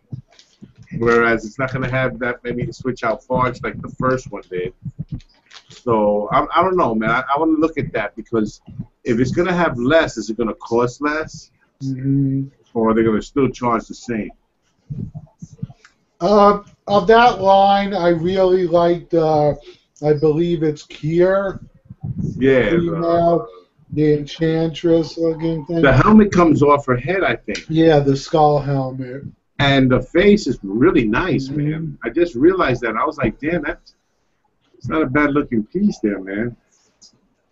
Whereas it's not going to have that many switch out parts like the first one did. So I don't know, man. I want to look at that because if it's going to have less, is it going to cost less, or are they going to still charge the same?
Of that line, I really liked. I believe it's Kier.
Yeah.
The Enchantress looking thing.
The helmet comes off her head, I think.
Yeah, the skull helmet.
And the face is really nice, man. I just realized that. I was like, damn, it's not a bad looking piece there, man.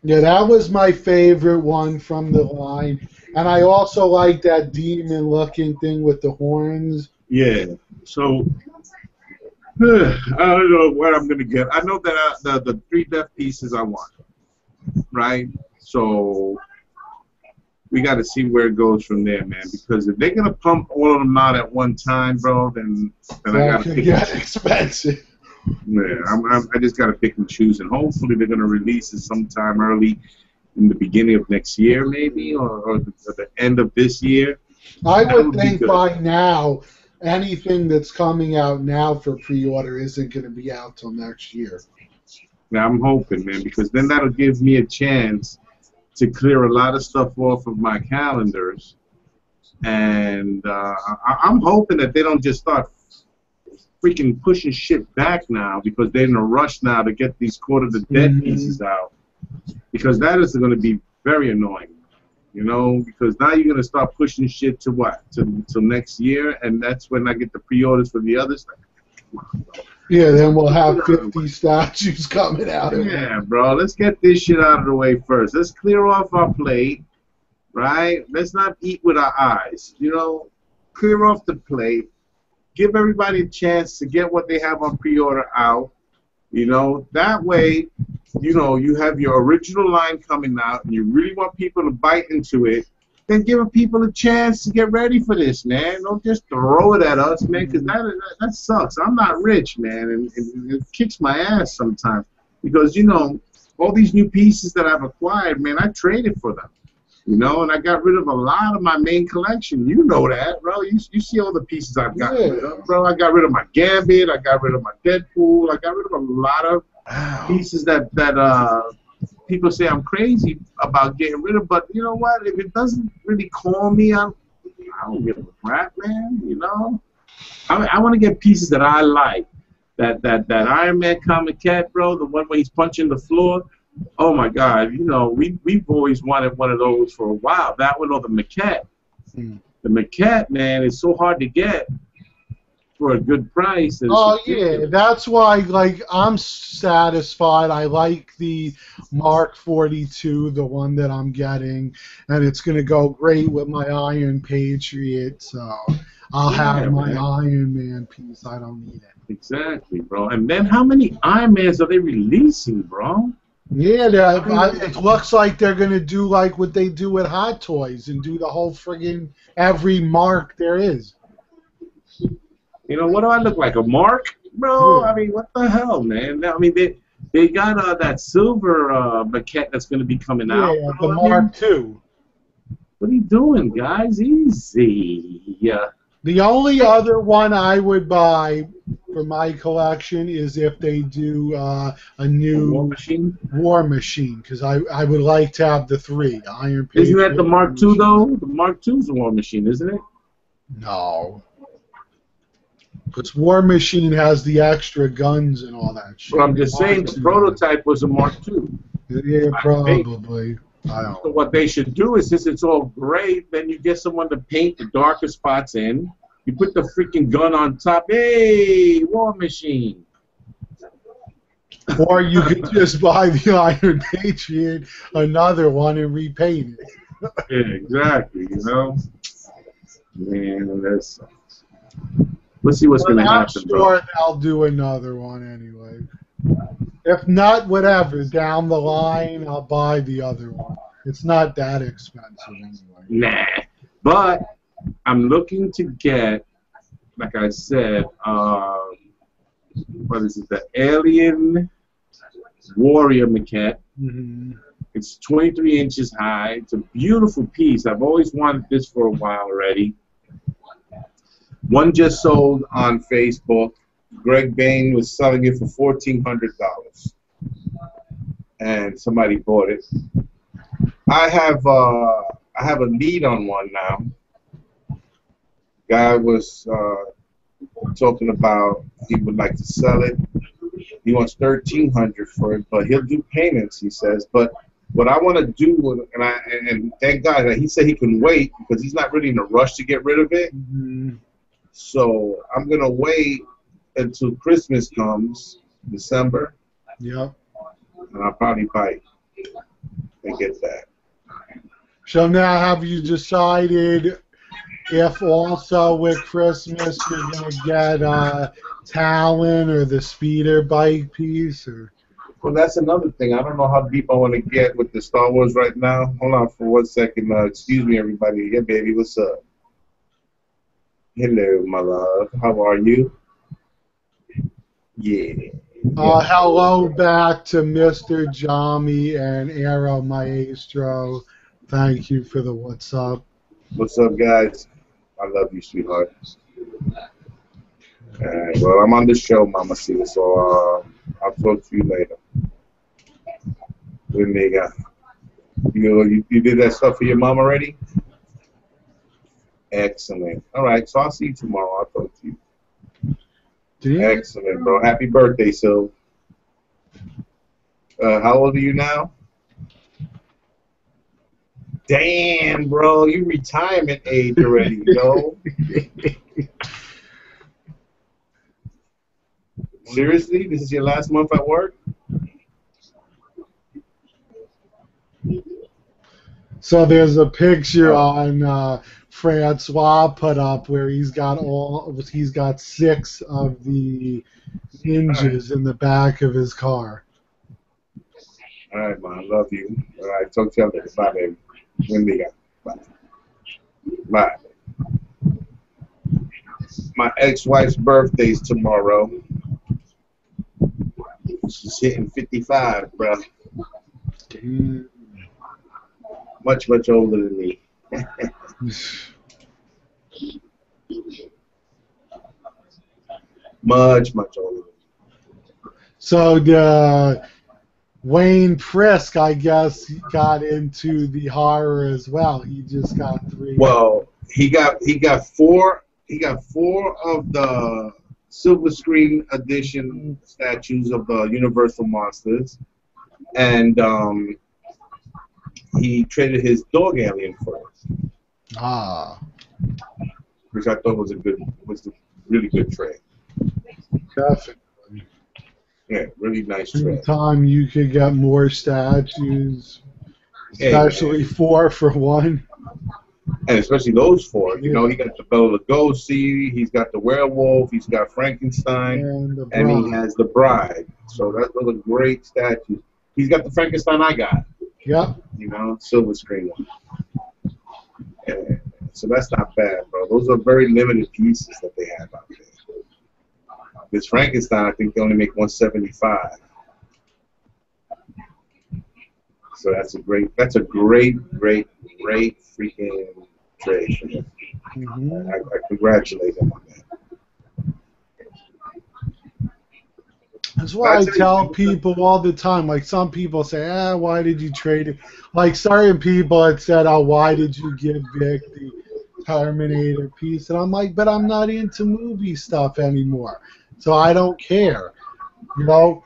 Yeah, that was my favorite one from the line. And I also like that demon looking thing with the horns.
Yeah. So I don't know what I'm going to get. I know that the 3 death pieces I want, right? So we got to see where it goes from there, man. Because if they're going to pump all of them out at one time, bro, then I got to pick.
Get expensive.
Yeah, I just got to pick and choose. And hopefully they're going to release it sometime early in the beginning of next year, maybe, or the end of this year.
I would think by now, anything that's coming out now for pre-order isn't going to be out till next year.
Now I'm hoping, man, because then that'll give me a chance to clear a lot of stuff off of my calendars, and I'm hoping that they don't just start freaking pushing shit back now because they're in a rush now to get these Court of the Dead pieces out, because that is going to be very annoying. You know, because now you're going to start pushing shit to what? Till next year, and that's when I get the pre-orders for the others.
Yeah, then we'll have 50 statues coming out.
Yeah, bro, let's get this shit out of the way first. Let's clear off our plate, right? Let's not eat with our eyes. You know, clear off the plate. Give everybody a chance to get what they have on pre-order out. You know, that way, you know, you have your original line coming out and you really want people to bite into it, then give people a chance to get ready for this, man. Don't just throw it at us, man, because that sucks. I'm not rich, man, and it kicks my ass sometimes because, you know, all these new pieces that I've acquired, man, I traded for them, you know, and I got rid of a lot of my main collection. You know that, bro. You see all the pieces I've got rid of, bro. I got rid of my Gambit. I got rid of my Deadpool. I got rid of a lot of pieces that people say I'm crazy about getting rid of, but you know what? If it doesn't really call me, I don't give a crap, man. You know, I want to get pieces that I like. That Iron Man comic cat, bro, the one where he's punching the floor. Oh my God! You know, we've always wanted one of those for a while. That one or the maquette.
Hmm.
The maquette, man, is so hard to get for a good price. That
Oh
it's
yeah,
ridiculous.
that's why. Like, I'm satisfied. I like the Mark 42, the one that I'm getting, and it's gonna go great with my Iron Patriot. So I'll have
Yeah,
my
man.
Iron Man piece. I don't need it.
Exactly, bro. And then how many Iron Mans are they releasing, bro?
Yeah, it looks like they're gonna do like what they do with Hot Toys and do the whole friggin' every mark there is.
You know, what do I look like? A mark? Bro,
Yeah,
I mean, what the hell, man? I mean, they got that silver maquette that's going to be coming out.
yeah, the
Bro. I mean,
Mark II.
what are you doing, guys? Easy. Yeah.
The only other one I would buy for my collection is if they do a
A War
new
Machine?
War Machine, because I would like to have the three, the Iron
Isn't
Patriot.
that the
War
Mark II,
Machine.
though? The Mark II's a War Machine, isn't it?
No. Because War Machine has the extra guns and all that shit.
But I'm just saying the prototype was a Mark II.
Yeah,
I think.
probably. I
So
don't.
what they should do is, since it's all gray, then you get someone to paint the darker spots in. You put the freaking gun on top. Hey, War Machine.
Or you could just buy the Iron Patriot, another one, and repaint it.
Yeah, exactly. You know, man, that's. Let's see what's
But
gonna
I'm
happen, bro.
sure they'll do another one anyway. If not, whatever. Down the line, I'll buy the other one. It's not that expensive anyway.
Nah, but I'm looking to get, like I said, what is it? The Alien Warrior maquette.
Hmm.
It's 23 inches high. It's a beautiful piece. I've always wanted this for a while already. One just sold on Facebook. Greg Bain was selling it for $1,400, and somebody bought it. I have a lead on one now. Guy was talking about he would like to sell it. He wants $1,300 for it, but he'll do payments. He says, but what I want to do, and thank God that he said he can wait because he's not really in a rush to get rid of it.
Hmm.
So I'm gonna wait until Christmas comes, December,
Yep.
and I'll probably buy it and get that.
So now, have you decided if also with Christmas you're gonna get Talon or the speeder bike piece? Or
Well, that's another thing. I don't know how deep I want to get with the Star Wars right now. Hold on for 1 second. Excuse me, everybody. Yeah, baby, what's up? Hello, my love. How are you? Yeah.
hello back to Mr. Jami and Aero Maestro. Thank you for the what's up.
What's up, guys? I love you, sweetheart. Alright, well, I'm on the show, Mama Sita, so I'll talk to you later. Good nigga. You did that stuff for your mom already? Excellent. All right, so I'll see you tomorrow. I'll talk to you. Excellent, bro. Happy birthday, Sil. How old are you now? Damn, bro. You retirement age already, yo. Seriously? This is your last month at work?
So there's a picture on Francois put up where he's got 6 of the ninjas in the back of his car.
All right, man. I love you. All right, talk to you later. Bye, baby. Wendy. Bye. Bye. My ex-wife's birthday's tomorrow. She's hitting 55, bro.
Damn.
Much, much older than me. Much, much older.
So Wayne Prisk, I guess, got into the horror as well. He just got 3.
Well, he got 4. He got 4 of the silver screen edition statues of the Universal monsters, and he traded his dog alien for it.
Ah,
Which I thought was a really good trade.
definitely.
Yeah, really nice trade.
Anytime you could get more statues,
Hey,
especially
man.
4 for 1.
And especially those four. You
Yeah.
know, he got the Bela Lugosi, he's got the werewolf, he's got Frankenstein,
And the
and he
bride.
has the bride. So those are great statues. He's got the Frankenstein I got.
Yep.
You know, silver screen one. And so that's not bad, bro. Those are very limited pieces that they have out there. This Frankenstein, I think they only make 175. So that's a great freaking trade for him.
Mm-hmm.
I congratulate him on that.
That's why I tell people all the time. Like, some people say, why did you trade it? Like, certain people had said, why did you give Vic the Terminator piece? And I'm like, but I'm not into movie stuff anymore, so I don't care. You know,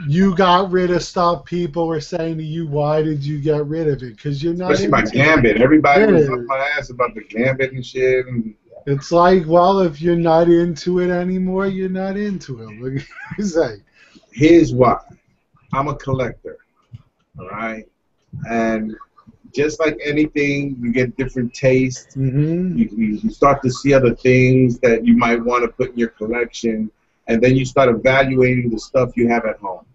you got rid of stuff. People were saying to you, why did you get rid of it? Because you're not
Especially my
into
Gambit. Everybody was
Yeah.
up my ass about the Gambit and shit. And
It's like, well, if you're not into it anymore, you're not into it. What can you say?
here's why. I'm a collector, all right? And just like anything, you get different tastes.
Mm-hmm.
You start to see other things that you might want to put in your collection, and then you start evaluating the stuff you have at home.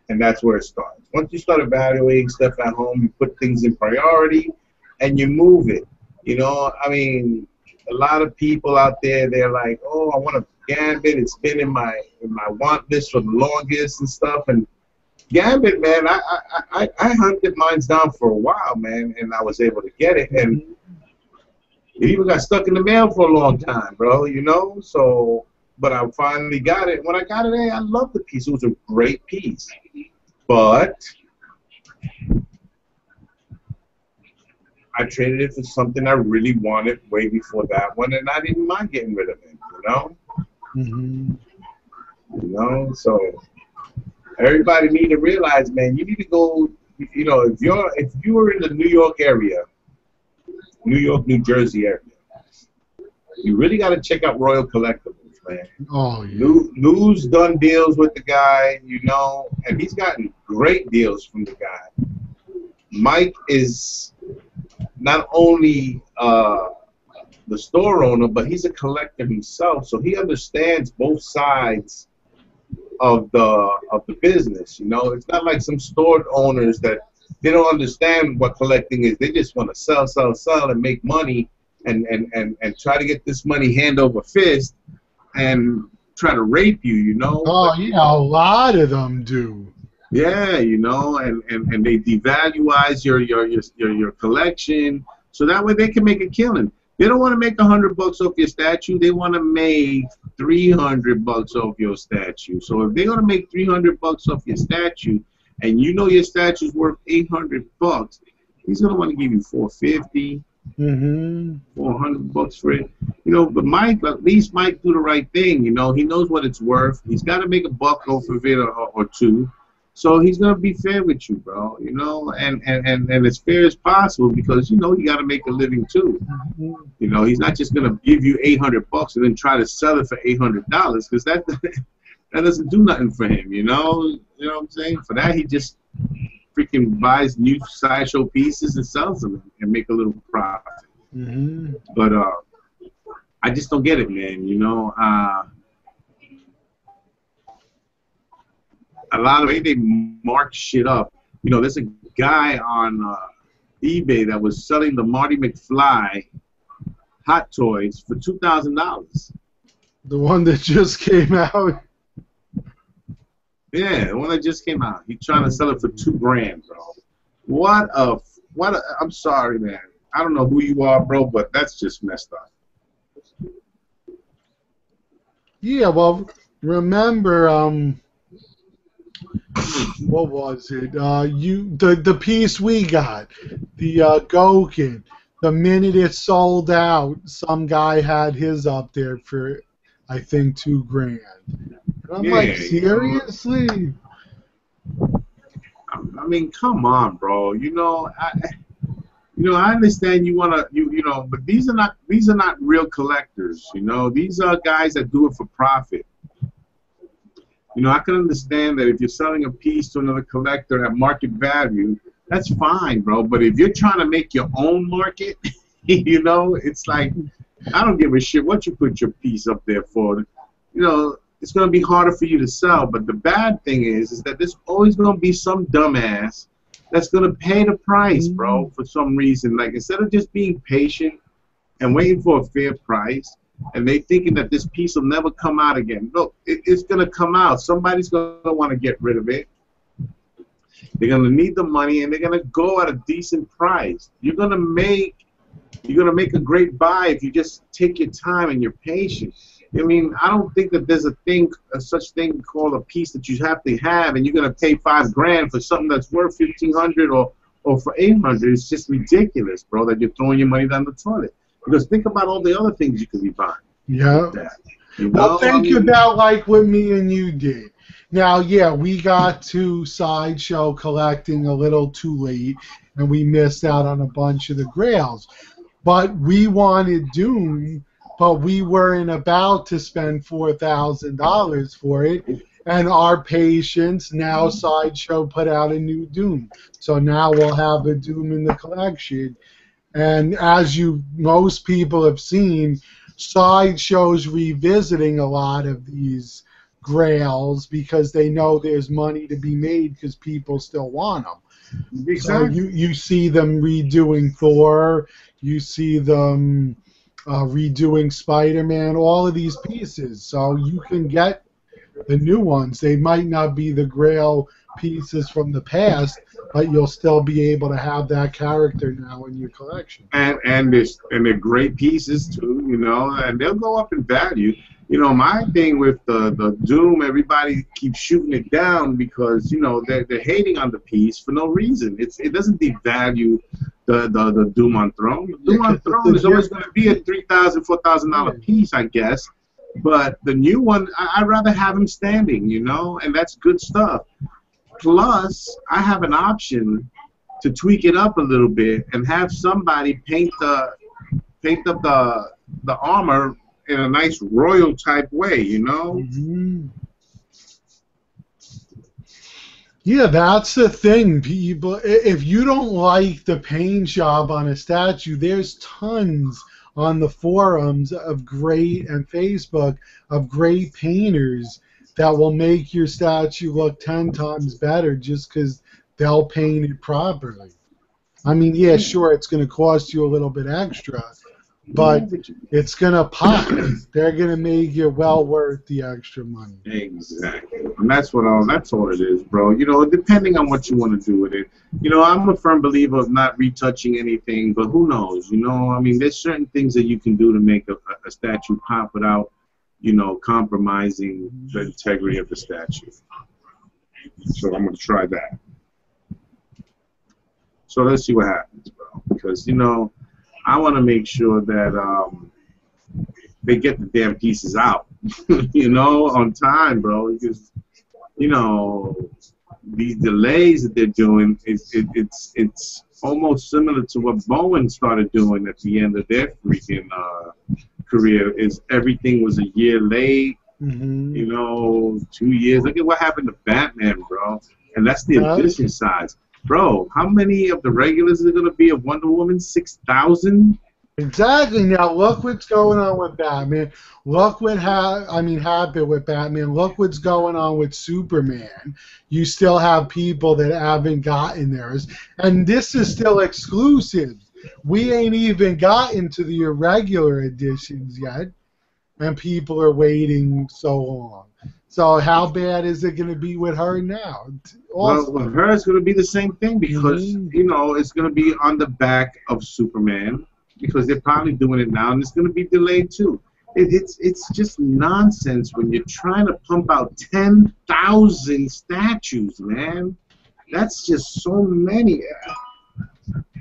And that's where it starts. Once you start evaluating stuff at home, you put things in priority, and you move it. You know, I mean, a lot of people out there, they're like, oh, I want a Gambit. It's been in my want list for the longest and stuff. And Gambit, man, I hunted mine down for a while, man, and I was able to get it. And it even got stuck in the mail for a long time, bro, you know? So, but I finally got it. When I got it, I loved the piece. It was a great piece. But I traded it for something I really wanted way before that one, and I didn't mind getting rid of it, you know?
Mm-hmm.
You know, so everybody need to realize, man, you need to go, you know, if you were in the New York area, New York, New Jersey area, you really got to check out Royal Collectibles, man.
Oh, yeah.
Lou's done deals with the guy, you know, and he's gotten great deals from the guy. Mike is not only the store owner, but he's a collector himself, so he understands both sides of the business. You know, it's not like some store owners that they don't understand what collecting is. They just want to sell, and make money, and try to get this money hand over fist, and try to rape you. You know.
Oh, yeah, a lot of them do.
Yeah, you know, and they devaluize your collection, so that way they can make a killing. They don't want to make $100 off your statue. They want to make $300 off your statue. So if they're gonna make $300 off your statue, and you know your statue's worth $800, he's gonna want to give you $450, $400 for it. You know, but Mike, at least Mike do the right thing. You know, he knows what it's worth. He's got to make a buck off of it or two. So he's gonna be fair with you, bro. You know, and as fair as possible, because you know you got to make a living too. You know, he's not just gonna give you $800 and then try to sell it for $800, because that doesn't do nothing for him. You know what I'm saying? For that, he just freaking buys new sideshow pieces and sells them and make a little profit. But I just don't get it, man. You know. A lot of they mark shit up. You know, there's a guy on eBay that was selling the Marty McFly Hot Toys for $2,000.
The one that just came out.
Yeah, the one that just came out. He's trying to sell it for $2,000, bro. What a I'm sorry, man. I don't know who you are, bro, but that's just messed up.
Yeah, well, remember, what was it? The piece we got, the Gokin. The minute it sold out, some guy had his up there for, I think, $2,000. And I'm like, seriously?
I mean, come on, bro. I understand you wanna, but these are not real collectors. These are guys that do it for profit. I can understand that if you're selling a piece to another collector at market value, that's fine, bro. But if you're trying to make your own market, it's like, I don't give a shit what you put your piece up there for. It's going to be harder for you to sell. But the bad thing is that there's always going to be some dumbass that's going to pay the price, bro, for some reason. Like, instead of just being patient and waiting for a fair price, and they thinking that this piece will never come out again. Look, it's going to come out. Somebody's going to want to get rid of it. They're going to need the money, and they're going to go at a decent price. You're going to make a great buy if you just take your time and you're patient. I mean, I don't think that there's a such thing called a piece that you have to have, and you're going to pay $5,000 for something that's worth $1,500 or for $800. It's just ridiculous, bro, that you're throwing your money down the toilet. Because think about all the other things you could be buying.
Yeah. Well, think about like what me and you did. Now, yeah, we got to Sideshow collecting a little too late, and we missed out on a bunch of the grails. But we wanted Doom, but we weren't about to spend $4,000 for it. And our patience, now Sideshow put out a new Doom. So now we'll have a Doom in the collection. And as most people have seen, Sideshow's revisiting a lot of these grails because they know there's money to be made because people still want them. Exactly. So you see them redoing Thor, you see them redoing Spider-Man, all of these pieces. So you can get the new ones. They might not be the grail pieces from the past, but you'll still be able to have that character now in your collection.
And they're great pieces too, and they'll go up in value. My thing with the Doom, everybody keeps shooting it down because they're hating on the piece for no reason. It doesn't devalue the Doom on Throne. The Doom on Throne is always going to be a $3,000, $4,000 piece, I guess. But the new one, I'd rather have him standing, and that's good stuff. Plus, I have an option to tweak it up a little bit and have somebody paint up the armor in a nice royal type way,
Mm-hmm. Yeah, that's the thing, people. If you don't like the paint job on a statue, there's tons on the forums of great and Facebook of great painters that will make your statue look 10 times better just because they'll paint it properly. I mean, yeah, sure, it's going to cost you a little bit extra, but it's going to pop. They're going to make you well worth the extra money.
Exactly. And that's all it is, bro. Depending on what you want to do with it. I'm a firm believer of not retouching anything, but who knows? I mean, there's certain things that you can do to make a statue pop without compromising the integrity of the statue. So I'm going to try that. So let's see what happens, bro. Because, I want to make sure that they get the damn pieces out, on time, bro. Because, these delays that they're doing, it's almost similar to what Bowen started doing at the end of their freaking career. Is everything was a year late, 2 years. Look at what happened to Batman, bro. And that's the edition size. Bro, how many of the regulars are going to be of Wonder Woman? 6,000?
Exactly. Now look what's going on with Batman. Look what happened with Batman. Look what's going on with Superman. You still have people that haven't gotten theirs, and this is still exclusive. We ain't even gotten to the irregular editions yet, and people are waiting so long. So how bad is it going to be with her now?
Well, with her, it's going to be the same thing because, it's going to be on the back of Superman because they're probably doing it now, and it's going to be delayed too. It's just nonsense when you're trying to pump out 10,000 statues, man. That's just so many.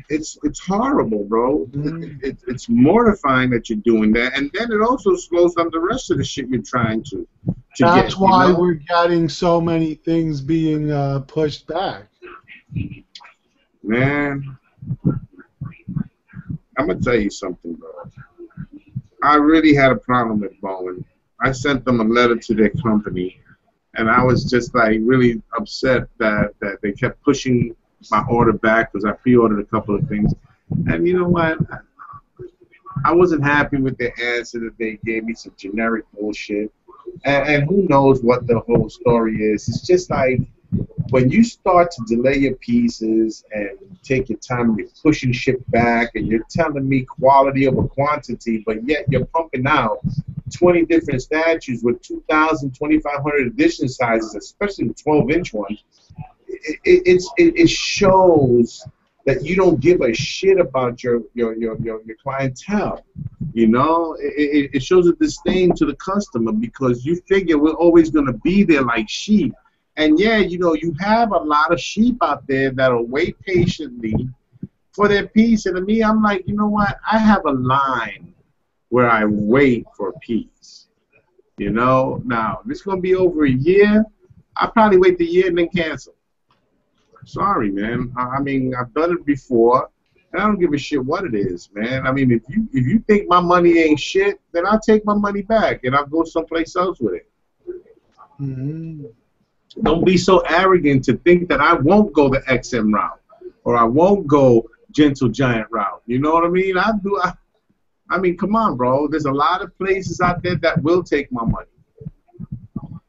It's horrible, bro. It's mortifying that you're doing that, and then it also slows down the rest of the shit you're trying to
That's why we're getting so many things being pushed back.
Man, I'm gonna tell you something, bro. I really had a problem with Bowen. I sent them a letter to their company, and I was just like really upset that they kept pushing my order back because I pre-ordered a couple of things. And you know what? I wasn't happy with the answer that they gave me, some generic bullshit. And who knows what the whole story is. It's just like when you start to delay your pieces and take your time and you're pushing shit back and you're telling me quality over quantity, but yet you're pumping out 20 different statues with 2,000, 2,500 edition sizes, especially the 12-inch ones, it shows that you don't give a shit about your clientele. You know, it shows a disdain to the customer because you figure we're always going to be there like sheep. And yeah, you know, you have a lot of sheep out there that'll wait patiently for their piece. And to me, I'm like, you know what? I have a line where I wait for a piece. You know, now, if it's going to be over a year, I'll probably wait the year and then cancel. Sorry, man. I mean, I've done it before, and I don't give a shit what it is, man. I mean, if you think my money ain't shit, then I'll take my money back and I'll go someplace else with it.
Mm-hmm.
Don't be so arrogant to think that I won't go the XM route or I won't go Gentle Giant route. You know what I mean? I mean, come on, bro. There's a lot of places out there that will take my money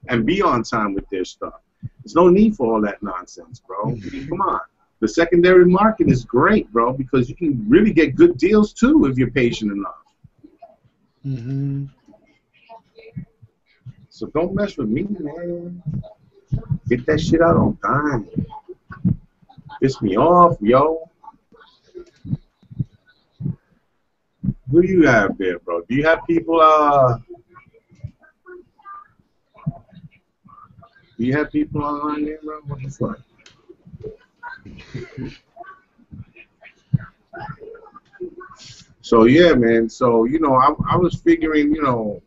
and be on time with their stuff. There's no need for all that nonsense, bro. Come on. The secondary market is great, bro, because you can really get good deals too if you're patient enough.
Mm-hmm.
So don't mess with me, man. Get that shit out on time. Piss me off, yo. Who do you have there, bro? Do you have people, do you have people online there, bro? What the fuck? So, yeah, man. So, you know, I was figuring, you know,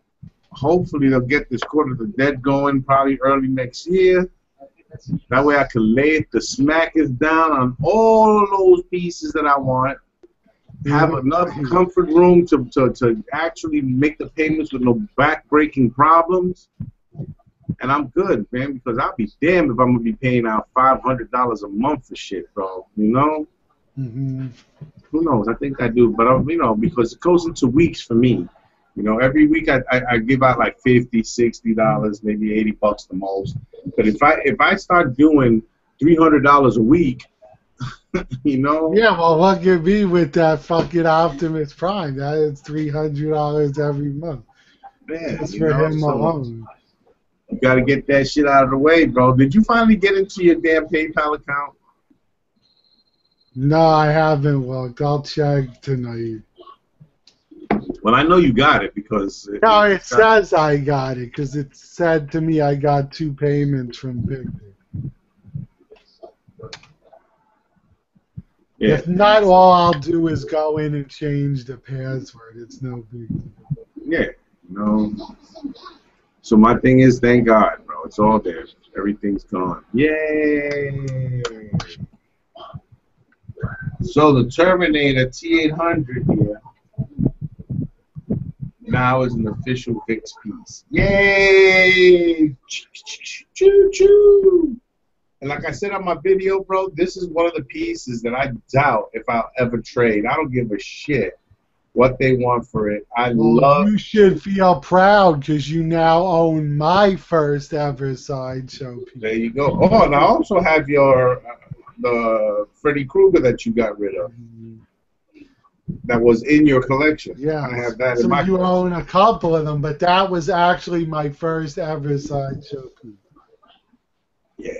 hopefully they'll get this Court of the Dead going probably early next year. That way I can lay the smackers down on all of those pieces that I want. Have enough comfort room to actually make the payments with no back-breaking problems. And I'm good, man, because I'll be damned if I'm going to be paying out $500 a month for shit, bro. You know?
Mm-hmm.
Who knows? I think I do. But, you know, because it goes into weeks for me. You know, every week I give out like $50, $60, maybe $80 the most. But if I start doing $300 a week, you know.
Yeah, well, look at me with that fucking Optimus Prime. That is $300 every month.
Man,
Just
you
for
know,
him
so
alone.
you got to get that shit out of the way, bro. Did you finally get into your damn PayPal account?
No, I haven't looked. I'll check tonight.
Well, I know you got it because...
No, it says I got it because it said to me I got 2 payments from Victor.
Yeah.
If not, all I'll do is go in and change the password. It's no big deal.
Yeah, no. So my thing is, thank God, bro. It's all there. Everything's gone. Yay! So the Terminator T800 here now is an official VIX piece. Yay! Choo choo! And like I said on my video, bro, this is one of the pieces that I doubt if I'll ever trade. I don't give a shit what they want for it.
You should feel proud because you now own my first ever sideshow piece.
There you go. Oh, and I also have your the Freddy Krueger that you got rid of. That was in your collection.
Yeah.
I have that
so
in my
you
collection.
own a couple of them, but that was actually my first ever sideshow piece.
Yeah.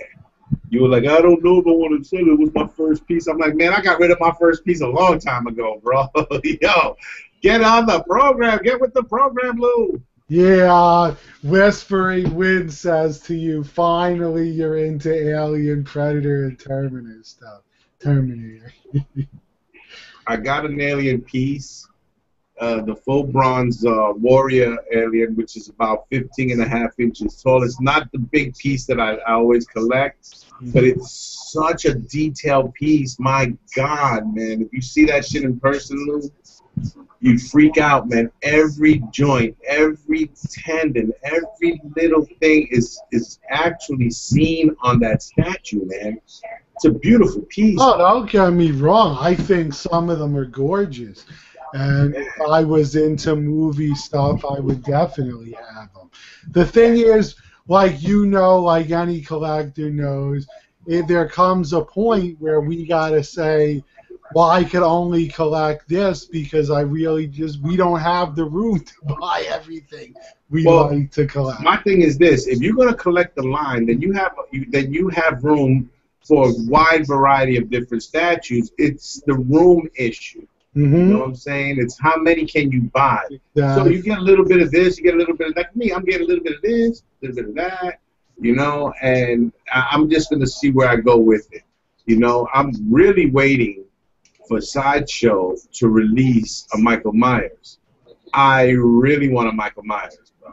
You were like, I don't know if I want to say it was my first piece. I'm like, man, I got rid of my first piece a long time ago, bro. Yo, get on the program. Get with the program, Lou.
Yeah, Whispering Wind says to you, finally you're into Alien, Predator, and Terminator stuff. Terminator.
I got an Alien piece, the full bronze warrior alien, which is about 15.5 inches tall. It's not the big piece that I always collect, but it's such a detailed piece. My God, man! If you see that shit in person, Lou, you freak out, man. Every joint, every tendon, every little thing is actually seen on that statue, man. It's a beautiful piece.
Oh, don't get me wrong. I think some of them are gorgeous. And if I was into movie stuff, I would definitely have them. The thing is, like like any collector knows, there comes a point where we got to say, well, I could only collect this because we don't have the room to buy everything we like to collect.
My thing is this: if you're going to collect the line, then you have room for a wide variety of different statues. It's the room issue. You know what I'm saying? It's how many can you buy. So you get a little bit of this, you get a little bit of that. Me, I'm getting a little bit of this, a little bit of that, and I'm just going to see where I go with it. I'm really waiting for Sideshow to release a Michael Myers. I really want a Michael Myers, bro.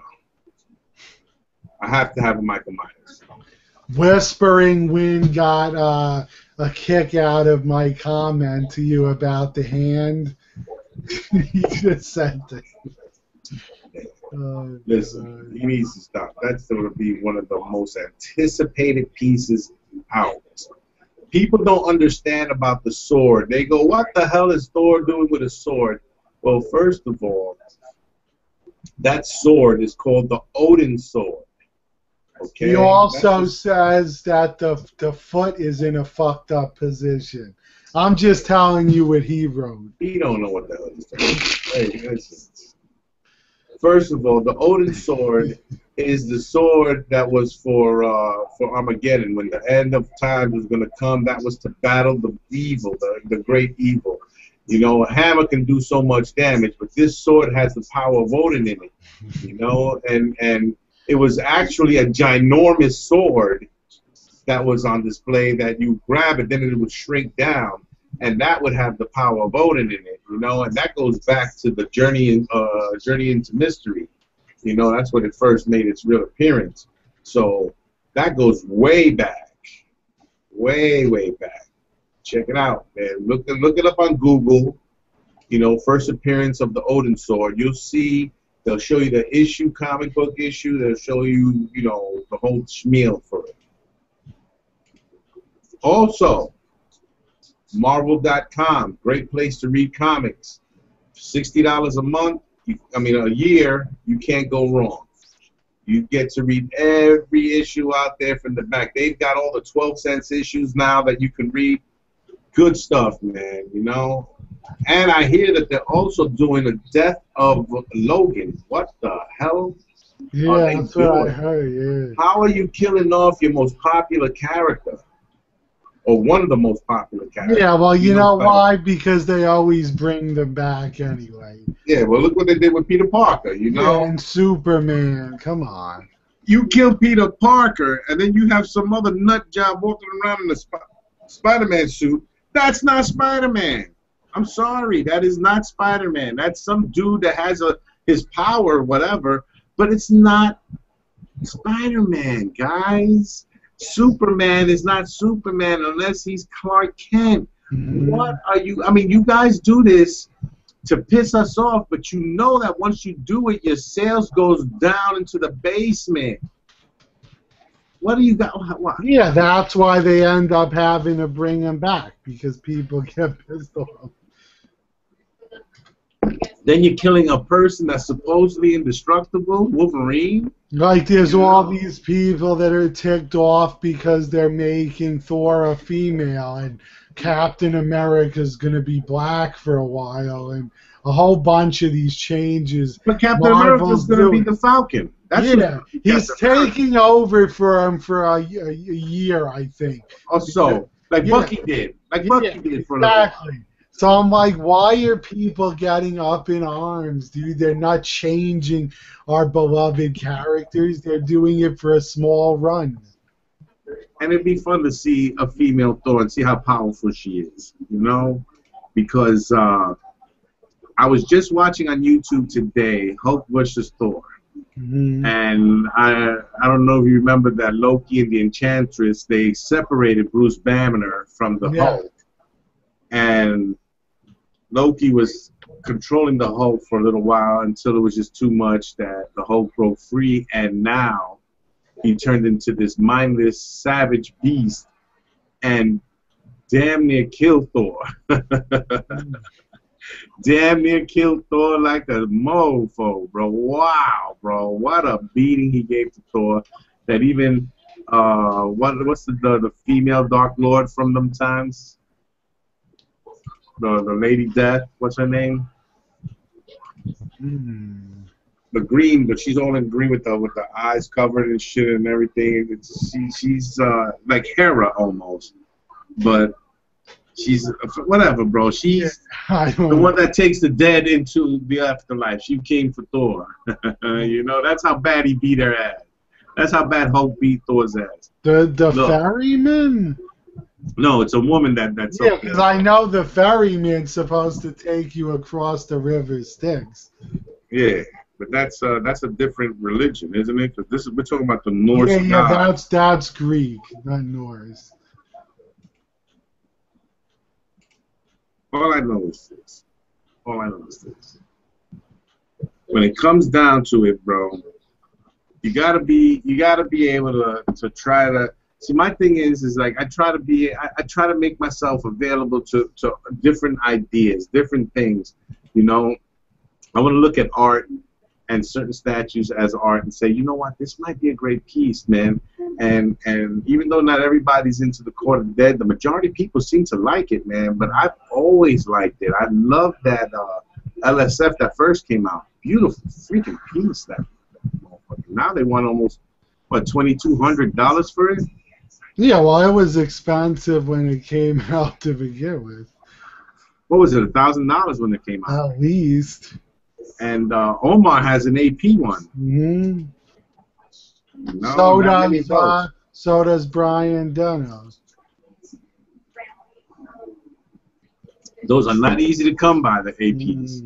I have to have a Michael Myers.
Whispering Wind got a kick out of my comment to you about the hand. He just sent it. Oh,
listen, he needs to stop. That's going to be one of the most anticipated pieces out. People don't understand about the sword. They go, what the hell is Thor doing with a sword? Well, first of all, that sword is called the Odin sword. Okay.
He also says that the foot is in a fucked up position. I'm just telling you what he wrote.
He don't know what the hell he's talking about. Hey, listen. First of all, the Odin sword is the sword that was for Armageddon, when the end of time was going to come. That was to battle the evil, the great evil. A hammer can do so much damage, but this sword has the power of Odin in it. And it was actually a ginormous sword that was on display that you grab it, then it would shrink down, and that would have the power of Odin in it, and that goes back to the Journey into Mystery. That's when it first made its real appearance. So that goes way back, way back. Check it out, man. Look it up on Google. First appearance of the Odin sword. You'll see. They'll show you the issue, comic book issue. They'll show you, the whole schmeal for it. Also, Marvel.com, great place to read comics. $60 a month, a year, you can't go wrong. You get to read every issue out there from the back. They've got all the 12-cent issues now that you can read. Good stuff, man, And I hear that they're also doing a Death of Logan. What the hell?
Yeah, that's what I heard, yeah.
How are you killing off your most popular character? Or one of the most popular characters?
Yeah, well, you know why? Because they always bring them back anyway.
Yeah, well, look what they did with Peter Parker,
Yeah, and Superman, come on.
You kill Peter Parker, and then you have some other nut job walking around in a Spider-Man suit. That's not Spider-Man. I'm sorry, that is not Spider-Man. That's some dude that has his power or whatever, but it's not Spider-Man, guys. Superman is not Superman unless he's Clark Kent. What are you... you guys do this to piss us off, but you know that once you do it, your sales goes down into the basement. What do you got? What?
Yeah, that's why they end up having to bring him back, because people get pissed off.
Then you're killing a person that's supposedly indestructible, Wolverine.
Like there's all these people that are ticked off because they're making Thor a female, and Captain America's going to be black for a while, and a whole bunch of these changes.
But Captain America's going to be the Falcon.
That's he's taking over for him for a year, I think.
Also, like Bucky did. Like Bucky did for a little while.
So I'm like, why are people getting up in arms, dude? They're not changing our beloved characters. They're doing it for a small run.
And it'd be fun to see a female Thor and see how powerful she is, because I was just watching on YouTube today, Hulk versus Thor. And I don't know if you remember that Loki and the Enchantress, they separated Bruce Banner from the Hulk. And Loki was controlling the Hulk for a little while until it was just too much that the Hulk broke free, and now he turned into this mindless, savage beast and damn near killed Thor. Damn near killed Thor like a mofo, bro. Wow, bro. What a beating he gave to Thor. That even, what's the female Dark Lord from them times? The Lady Death, what's her name? The green, but she's all in green with the eyes covered and shit and everything. She's like Hera almost, but she's whatever, bro. She's the one that takes the dead into the afterlife. She came for Thor. You know, that's how bad he beat her ass. That's how bad Hulk beat Thor's ass.
The ferryman?
No, it's a woman that's
yeah, because I know the ferryman's supposed to take you across the river Styx.
Yeah, but that's a different religion, isn't it? Because we're talking about the Norse god.
Yeah, that's Greek, not Norse.
All I know is this. When it comes down to it, bro, you gotta be able to try to. See, my thing is like I try to make myself available to different ideas, different things. You know, I want to look at art and certain statues as art and say, you know what, this might be a great piece, man. And even though not everybody's into the Court of the Dead, the majority of people seem to like it, man. But I've always liked it. I love that LSF that first came out. Beautiful freaking piece. That now they want almost what, $2,200 for it.
Yeah, well, it was expensive when it came out to begin with.
What was it, $1,000 when it came out?
At least.
And Omar has an AP one. No,
so does Brian Dunno.
Those are not easy to come by, the APs.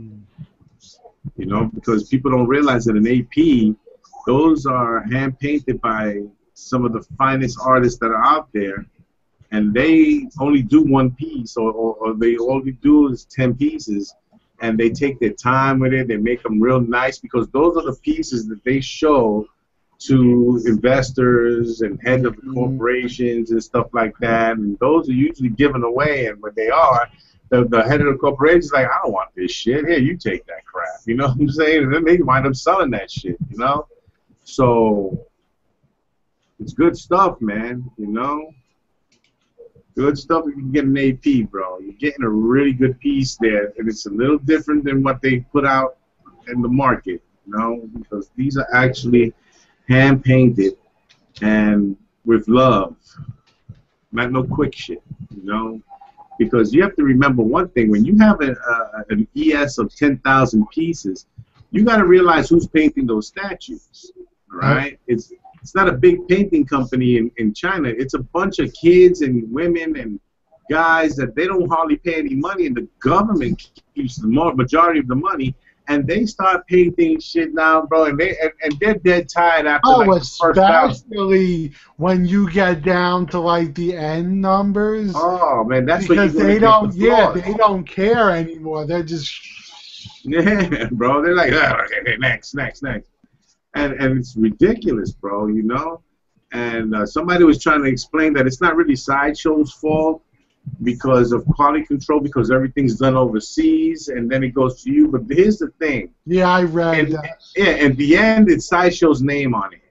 You know, because people don't realize that an AP, those are hand painted by some of the finest artists that are out there, and they only do one piece, or they only do is 10 pieces, and they take their time with it. They make them real nice, because those are the pieces that they show to investors and heads of corporations and stuff like that, and those are usually given away. And when they are, the head of the corporation is like, I don't want this shit. Here, you take that crap. You know what I'm saying? And then they wind up selling that shit, you know? So it's good stuff, man, you know? Good stuff if you can get an AP, bro. You're getting a really good piece there, and it's a little different than what they put out in the market, you know? Because these are actually hand-painted and with love. Not no quick shit, you know? Because you have to remember one thing. When you have an ES of 10,000 pieces, you got to realize who's painting those statues, right? It's not a big painting company in China. It's a bunch of kids and women and guys that they don't hardly pay any money, and the government keeps the majority of the money, and they start painting shit now, bro, and they're dead tired after like the first
especially when you get down to like the end numbers.
Oh man, that's
because they don't. They don't care anymore. They're just.
Yeah, bro. They're like, oh, okay, next. And it's ridiculous, bro, you know? And somebody was trying to explain that it's not really Sideshow's fault because of quality control, because everything's done overseas, and then it goes to you. But here's the thing.
Yeah, I read that.
Yeah, at the end, it's Sideshow's name on it.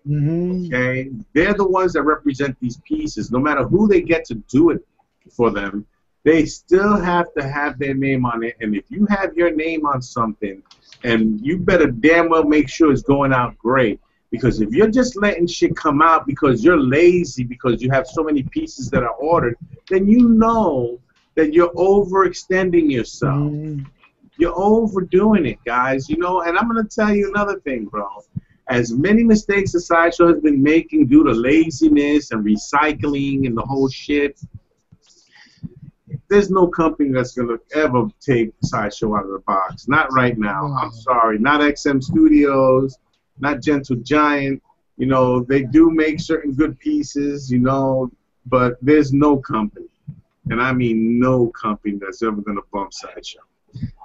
Okay? They're the ones that represent these pieces. No matter who they get to do it for them, they still have to have their name on it. And if you have your name on something, and you better damn well make sure it's going out great. Because if you're just letting shit come out because you're lazy, because you have so many pieces that are ordered, then you know that you're overextending yourself. You're overdoing it, guys. You know, and I'm going to tell you another thing, bro. As many mistakes as Sideshow has been making due to laziness and recycling and the whole shit, there's no company that's gonna ever take Sideshow out of the box. Not right now. I'm sorry. Not XM Studios, not Gentle Giant. You know, they do make certain good pieces, you know, but there's no company, and I mean no company, that's ever gonna bump Sideshow.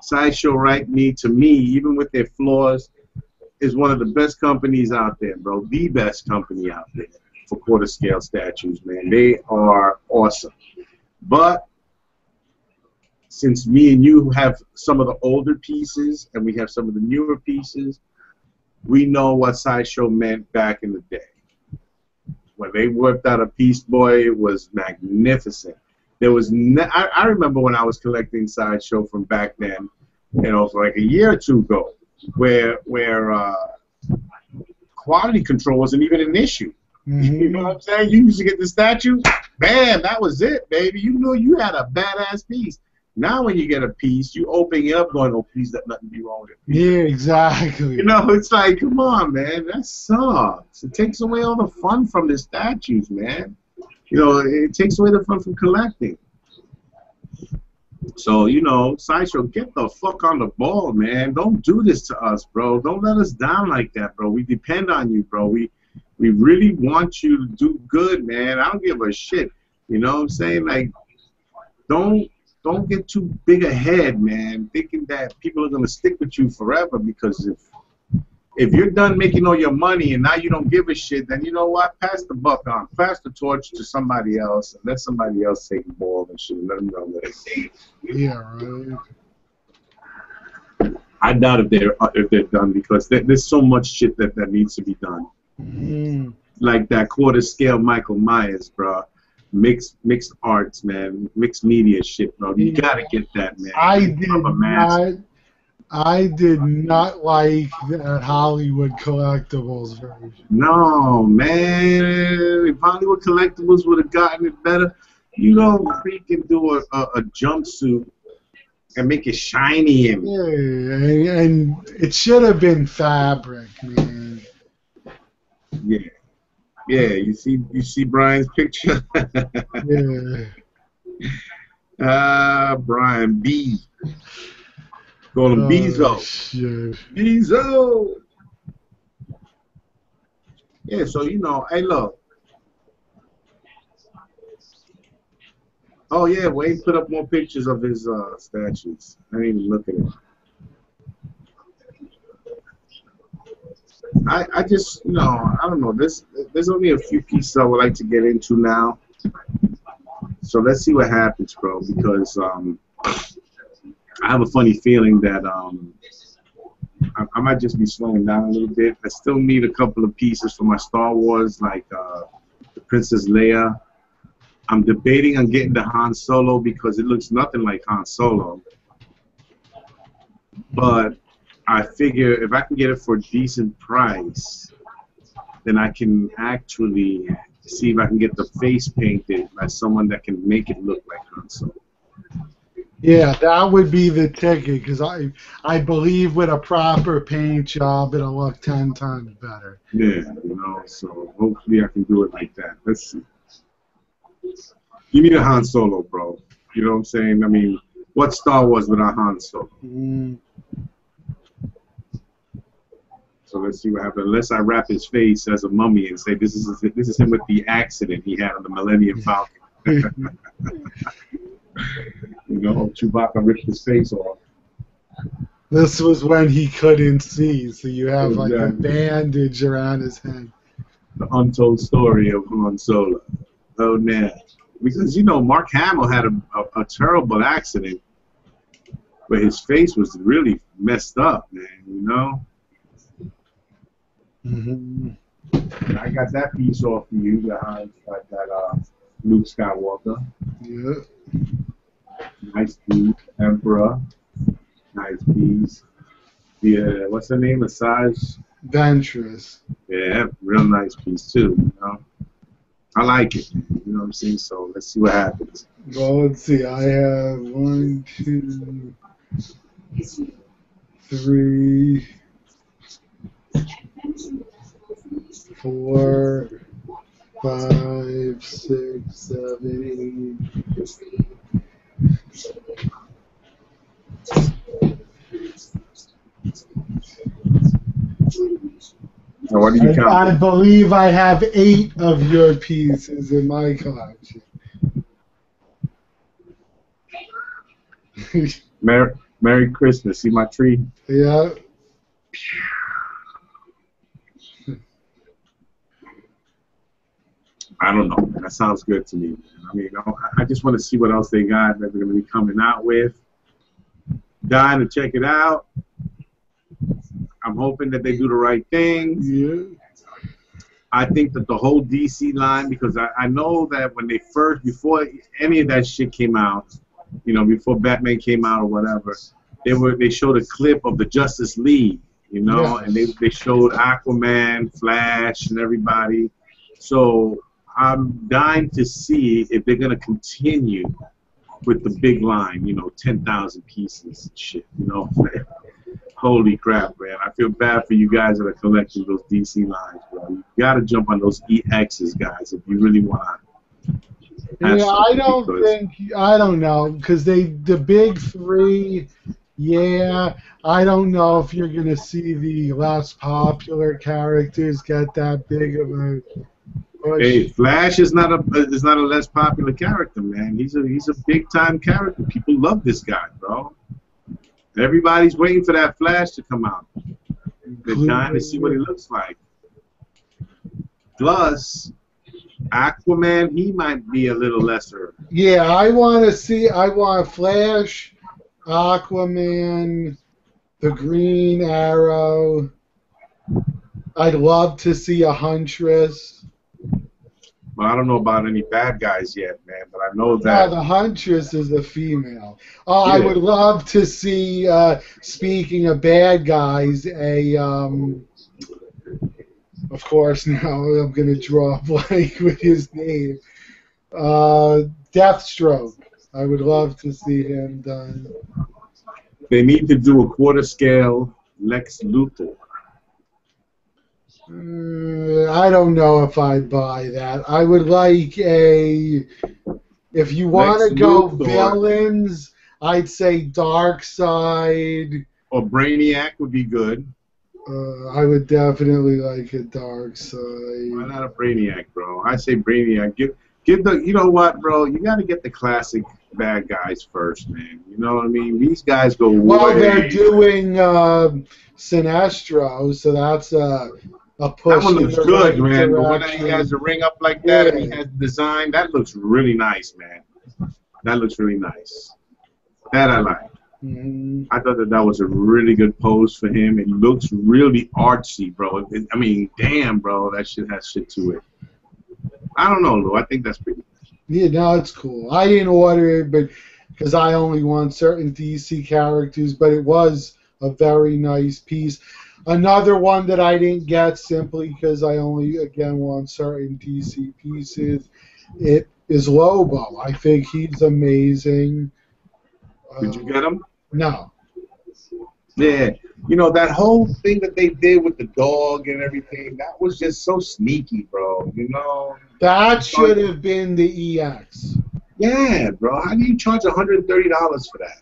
Sideshow, right, to me, even with their flaws, is one of the best companies out there, bro. The best company out there for quarter scale statues, man. They are awesome. But since me and you have some of the older pieces and we have some of the newer pieces, we know what Sideshow meant back in the day. When they whipped out a piece, boy, it was magnificent. There was I remember when I was collecting Sideshow from back then, you know, for like a year or two ago, where quality control wasn't even an issue. You know what I'm saying? You used to get the statue, bam, that was it, baby. You knew you had a badass piece. Now when you get a piece, you open it up going, oh, please let nothing be wrong with it.
Yeah, exactly.
You know, it's like, come on, man, that sucks. It takes away all the fun from the statues, man. You know, it takes away the fun from collecting. So, you know, Sideshow, get the fuck on the ball, man. Don't do this to us, bro. Don't let us down like that, bro. We depend on you, bro. We really want you to do good, man. I don't give a shit. You know what I'm saying? Like, don't get too big ahead, man, thinking that people are gonna stick with you forever, because if you're done making all your money and now you don't give a shit, then you know what? Pass the buck on. Pass the torch to somebody else and let somebody else take the ball and shit. Let them know what they think.
Yeah, right.
I doubt if they're done, because there's so much shit that needs to be done. Like that quarter scale Michael Myers, bro. Mixed arts, man. Mixed media shit, bro. You gotta get that, man.
I did not like that Hollywood Collectibles version.
No, man. If Hollywood Collectibles would have gotten it better, you don't freaking do a jumpsuit and make it shiny and
and it should have been fabric, man.
Yeah. Yeah, you see Brian's picture?
Yeah.
Brian B. Call him Bezo.
Shit.
Bezo! Yeah, so, you know, hey, look. Oh, yeah, Wayne put up more pictures of his statues. I didn't even look at it. I just, you know, I don't know. There's only a few pieces I would like to get into now. So let's see what happens, bro, because I have a funny feeling that I might just be slowing down a little bit. I still need a couple of pieces for my Star Wars, like the Princess Leia. I'm debating on getting the Han Solo because it looks nothing like Han Solo. But I figure if I can get it for a decent price, then I can actually see if I can get the face painted by someone that can make it look like Han Solo.
Yeah, that would be the ticket, because I believe with a proper paint job, it'll look 10 times better.
Yeah, you know, so hopefully I can do it like that. Let's see. Give me the Han Solo, bro. You know what I'm saying? I mean, what Star Wars without Han Solo? So let's see what happens. Unless I wrap his face as a mummy and say this is him with the accident he had on the Millennium Falcon. You know, Chewbacca ripped his face off.
This was when he couldn't see, so you have like a bandage around his head.
The untold story of Han Solo. Oh, man. Because, you know, Mark Hamill had a terrible accident where his face was really messed up, man, you know? I got that piece off of you, that Luke Skywalker.
Yeah.
Nice piece. Emperor. Nice piece. Yeah, what's her name? Asajj
Ventress.
Yeah, real nice piece too, you know? I like it, you know what I'm saying? So let's see what happens.
Well, let's see. I have 1, 2, 3, 4, 5, 6, 7, 8,
Now, what do you count?
I believe I have 8 of your pieces in my collection.
Merry Christmas. See my tree?
Yeah.
I don't know. That sounds good to me, man. I mean, I just want to see what else they got that they're going to be coming out with. Dying to check it out. I'm hoping that they do the right things.
Yeah.
I think that the whole DC line, because I know that when they first, before any of that shit came out, you know, before Batman came out or whatever, they showed a clip of the Justice League, you know,
Yes.
and they showed Aquaman, Flash, and everybody. So I'm dying to see if they're gonna continue with the big line, you know, 10,000 pieces and shit, you know. Holy crap, man! I feel bad for you guys that are collecting those DC lines, bro. You gotta jump on those EXs, guys, if you really want.
Yeah, I don't know, because the big 3, yeah, I don't know if you're going to see the less popular characters get that big of a push.
Hey, Flash is not a less popular character, man. He's a big time character. People love this guy, bro. Everybody's waiting for that Flash to come out. They're dying to see what he looks like. Plus, Aquaman, he might be a little lesser.
Yeah, I want Flash, Aquaman, the Green Arrow. I'd love to see a Huntress.
Well, I don't know about any bad guys yet, man, but I know
No,
that.
the Huntress is a female. Oh,
Yeah.
I would love to see, speaking of bad guys, of course, now I'm going to draw a blank with his name. Deathstroke. I would love to see him done.
They need to do a quarter scale Lex Luthor.
I don't know if I'd buy that. I would like if you want to
Lex
go
Luthor.
villains, I'd say Darkseid.
Or Brainiac would be good.
I would definitely like a
Why
Darkseid.
not a Brainiac, bro? I say Brainiac. Give the, you know what, bro? You got to get the classic bad guys first, man. You know what I mean? These guys go
Well,
way.
they're doing Sinestro, so that's a push.
That one
in
looks
the
good,
right
man. But when he
direction.
has the ring up like that and he
Yeah.
has the design, that looks really nice, man. That looks really nice. That I like.
Mhm.
I thought that was a really good pose for him. It looks really artsy, bro. I mean, damn, bro, that shit has shit to it. I don't know, Lou. I think that's pretty good.
Yeah, no, it's cool. I didn't order it, but because I only want certain DC characters, but it was a very nice piece. Another one that I didn't get simply because I only, again, want certain DC pieces. It is Lobo. I think he's amazing.
Did you get him?
No.
Yeah. You know, that whole thing that they did with the dog and everything, that was just so sneaky, bro. You know?
That should have been the EX.
Yeah, bro. How do you charge $130 for that?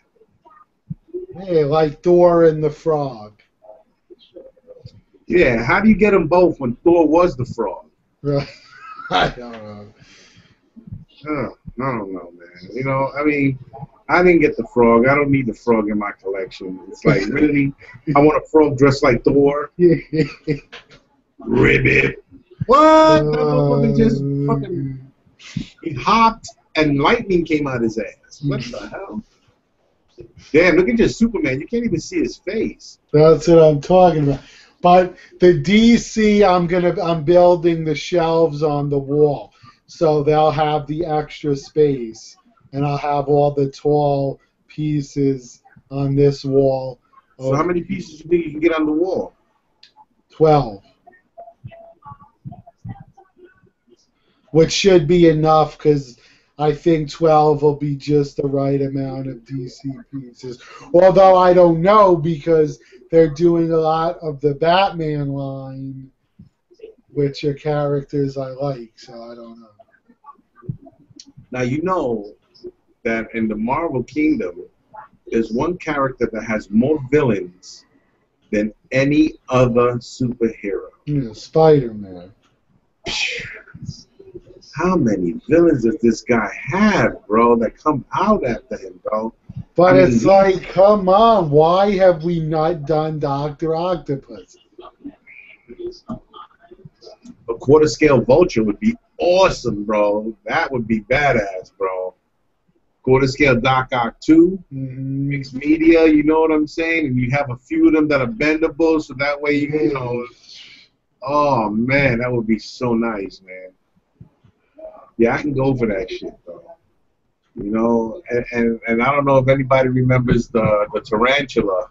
Hey, like Thor and the Frog.
Yeah, how do you get them both when Thor was the frog?
Right. I don't know.
I don't know, man. You know, I mean, I didn't get the frog. I don't need the frog in my collection. It's like, really? I want a frog dressed like Thor? Ribbit. What? That motherfucker just fucking... He hopped and lightning came out his ass. What the hell? Damn, look at your Superman. You can't even see his face.
That's what I'm talking about. But the DC, I'm building the shelves on the wall, so they'll have the extra space, and I'll have all the tall pieces on this wall.
So how many pieces do you think you can get on the wall?
12. Which should be enough because I think 12 will be just the right amount of DC pieces. Although I don't know because they're doing a lot of the Batman line, which are characters I like, so I don't know.
Now, you know, that in the Marvel Kingdom, there's one character that has more villains than any other superhero.
Yeah, Spider-Man.
How many villains does this guy have, bro, that come out after him, bro?
But
I mean,
it's like, come on, why have we not done Dr. Octopus?
a quarter scale Vulture would be awesome, bro. That would be badass, bro. Quarter scale Doc Ock 2, mixed media, you know what I'm saying? And you have a few of them that are bendable, so that way you know. Oh man, that would be so nice, man. Yeah, I can go for that shit, though. You know, and I don't know if anybody remembers the tarantula,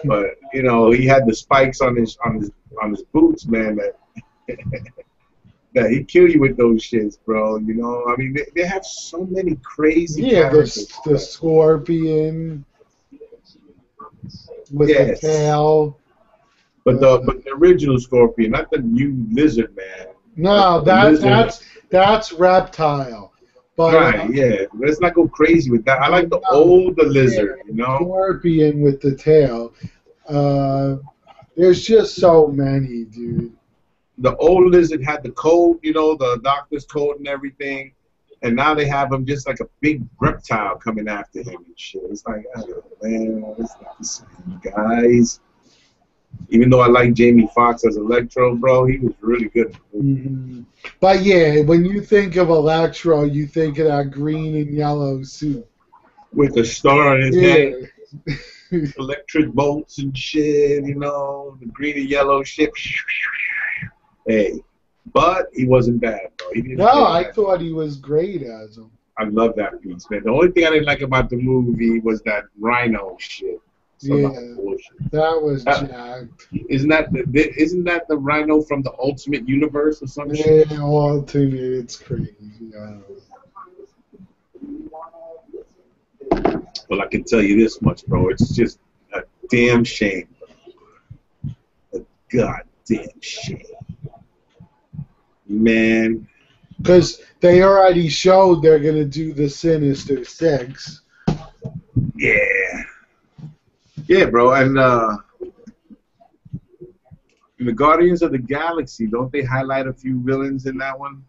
but you know, he had the spikes on his boots, man. That that he kill you with those shits, bro. You know, I mean, they have so many crazy characters.
The scorpion with the tail.
But the original Scorpion, not the new Lizard Man.
No, that's Reptile. But,
right, yeah. Let's not go crazy with that. I like the older Lizard, you know?
Scorpion with the tail. There's just so many, dude.
The old Lizard had the code, you know, the doctor's code and everything. And now they have him just like a big reptile coming after him and shit. It's like, oh, man, it's not the same, guys. Even though I like Jamie Foxx as Electro, bro, he was really good.
But yeah, when you think of Electro, you think of that green and yellow suit.
With a star on his head. Electric bolts and shit, you know, the green and yellow shit. Hey, but he wasn't bad, bro.
I thought he was great as him.
I love that piece, man. The only thing I didn't like about the movie was that Rhino shit.
That was jacked.
Isn't that the Rhino from the Ultimate Universe or something? Yeah,
Ultimate, it's crazy.
Well, I can tell you this much, bro. It's just a damn shame. A goddamn shame. Man.
Because they already showed they're going to do the Sinister Six.
Yeah. Yeah, bro. And in the Guardians of the Galaxy, don't they highlight a few villains in that one?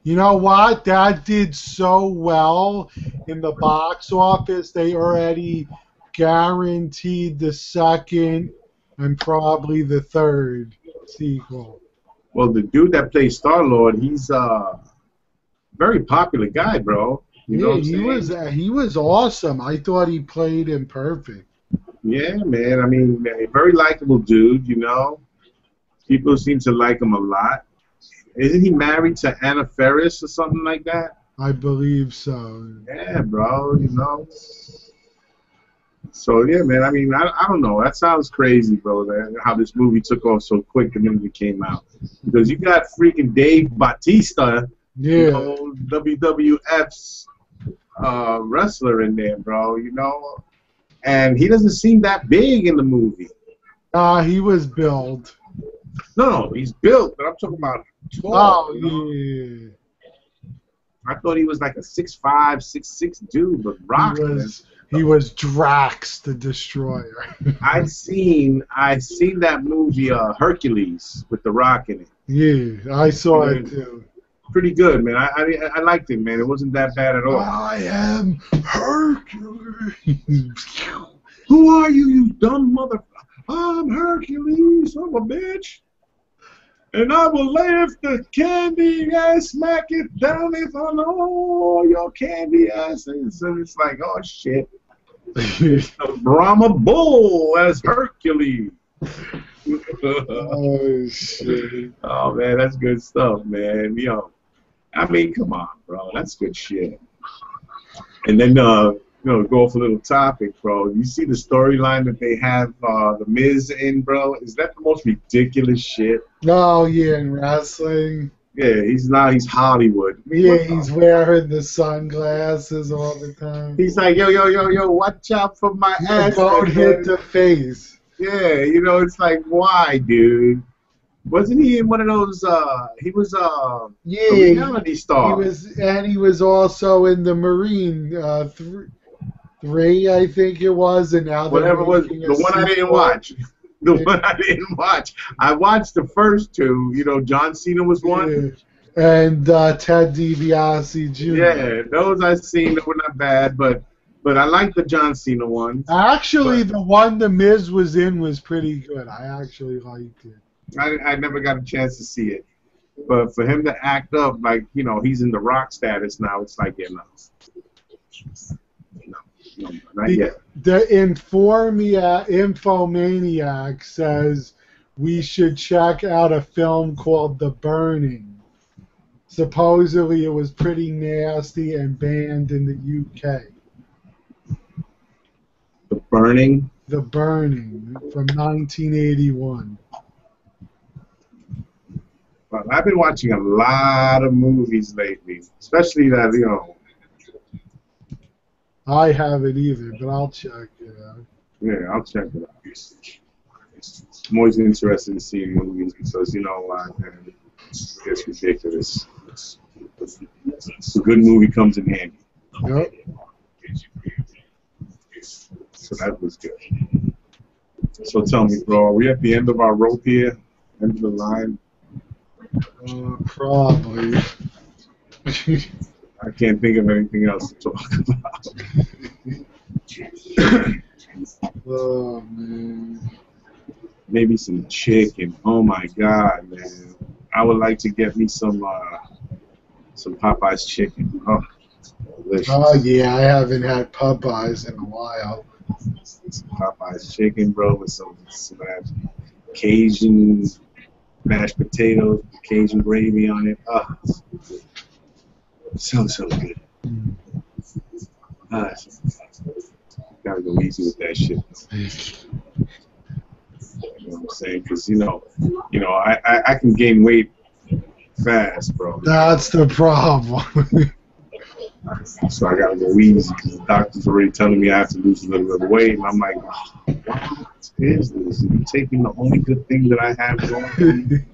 You know what? That did so well in the box office. They already guaranteed the second and probably the third sequel.
Well, the dude that plays Star-Lord, he's a very popular guy, bro. You know what
he was awesome. I thought he played him perfect.
Yeah, man. I mean, a very likable dude, you know. People seem to like him a lot. Isn't he married to Anna Faris or something like that?
I believe so.
Yeah, bro, you know. So, yeah, man, I mean, I don't know. That sounds crazy, bro, how this movie took off so quick the minute it came out. Because you got freaking Dave Bautista, you know, WWF's wrestler in there, bro, you know. And he doesn't seem that big in the movie.
He was built.
No, he's built, but I'm talking about tall.
Oh, yeah.
I thought he was like a 6'5", 6'6" dude, but Rock.
He was Drax the Destroyer.
I seen that movie Hercules with the Rock in it.
Yeah, I saw it too.
Pretty good, man. I liked it, man. It wasn't that bad at all.
I am Hercules.
Who are you, you dumb motherfucker? I'm Hercules, I'm a bitch. And I will lift the candy and smack it down with on all your candy asses. And it's like, oh shit. Brahma Bull as Hercules.
Oh shit.
Oh man, that's good stuff, man. Yo, I mean, come on, bro. That's good shit. And then you know, go off a little topic, bro. You see the storyline that they have the Miz in, bro? Is that the most ridiculous shit?
Oh, yeah, in wrestling.
Yeah, he's Hollywood.
Yeah, he's wearing the sunglasses all the time.
He's like, yo, watch out for my ass.
Don't hit the face.
Yeah, you know, it's like, why, dude? Wasn't he in one of those? He was a reality star.
He was also in the Marine 3, I think it was, and now
Whatever was the one I didn't watch. The one I didn't watch. I watched the first two. You know, John Cena was one.
And Ted DiBiase Jr.
Yeah, those I've seen that were not bad, but I like the John Cena ones.
Actually, the one The Miz was in was pretty good. I actually liked it.
I never got a chance to see it. But for him to act up like, you know, he's in the Rock status now, it's like, yeah, no, not yet.
The Infomaniac says we should check out a film called The Burning. Supposedly it was pretty nasty and banned in the UK.
The Burning?
The Burning from 1981.
Well, I've been watching a lot of movies lately, especially that, you know.
I haven't either, but I'll check it out.
Yeah, I'll check it out. I'm always interested in seeing movies because, you know, it's ridiculous. A good movie comes in handy.
Yep.
So that was good. So tell me, bro, are we at the end of our rope here? End of the line?
Probably.
I can't think of anything else to talk about.
Oh, man.
Maybe some chicken. Oh, my God, man. I would like to get me some Popeye's chicken. Oh, delicious.
Oh, yeah, I haven't had Popeyes in a while.
Some Popeye's chicken, bro, with some Cajun mashed potatoes, Cajun gravy on it. Oh, so good. Gotta go easy with that shit. You know what I'm saying? Because you know, I can gain weight fast, bro.
That's the problem.
So I gotta go easy because the doctor's already telling me I have to lose a little bit of weight, and I'm like, oh, what is this? You're taking the only good thing that I have going,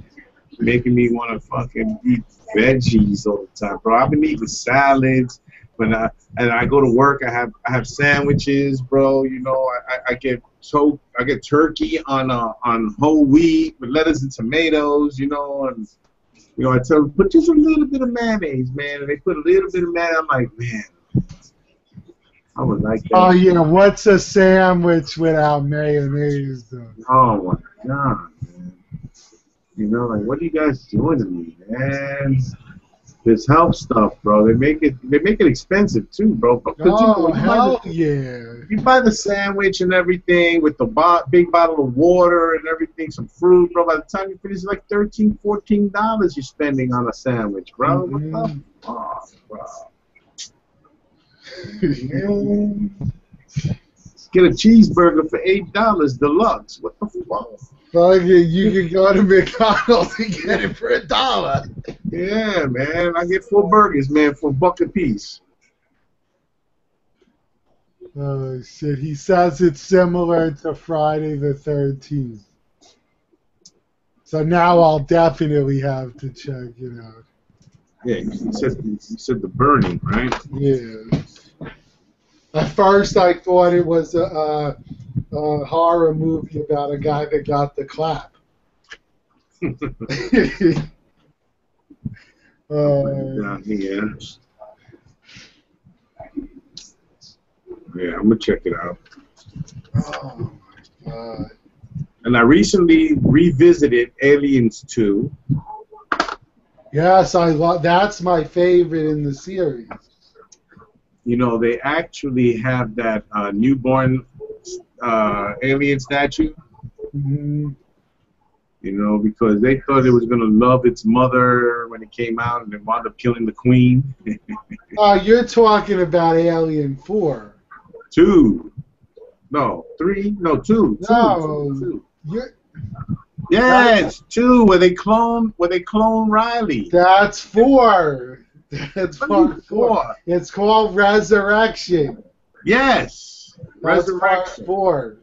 making me want to fucking eat veggies all the time, bro. I've been eating salads, and I go to work. I have sandwiches, bro. You know, I get turkey on whole wheat with lettuce and tomatoes. You know, and you know I tell them put just a little bit of mayonnaise, man, and they put a little bit of mayonnaise. I'm like, man, I would like that.
Oh yeah, what's a sandwich without mayonnaise, though?
Oh my God, man. You know, like, what are you guys doing to me, man? This health stuff, bro. They make it expensive too, bro.
Oh, hell yeah.
You buy the sandwich and everything with the big bottle of water and everything, some fruit, bro. By the time you finish, it's like $13, $14 you're spending on a sandwich, bro.
Mm-hmm.
What the fuck, bro? Get a cheeseburger for $8 deluxe. What the fuck?
Well, you can go to McDonald's and get it for $1.
Yeah, man. I get 4 burgers, man, for $1 a piece.
Oh, shit. He says it's similar to Friday the 13th. So now I'll definitely have to check it out.
Yeah, you said The Burning, right?
Yeah. At first I thought it was a horror movie about a guy that got the clap.
Yeah. Yeah, I'm gonna check it out.
Oh my God.
And I recently revisited Aliens 2.
Yes, that's my favorite in the series.
You know, they actually have that newborn alien statue.
Mm-hmm.
You know, because they thought it was going to love its mother when it came out, and it wound up killing the queen.
Oh, you're talking about Alien 4.
2. No, 3. No, 2.
No.
2.
You're,
Yes, 2. Where they clone Riley.
that's 4. That's
What is
4. It's called Resurrection.
Yes.
That's
Resurrection.
part 4.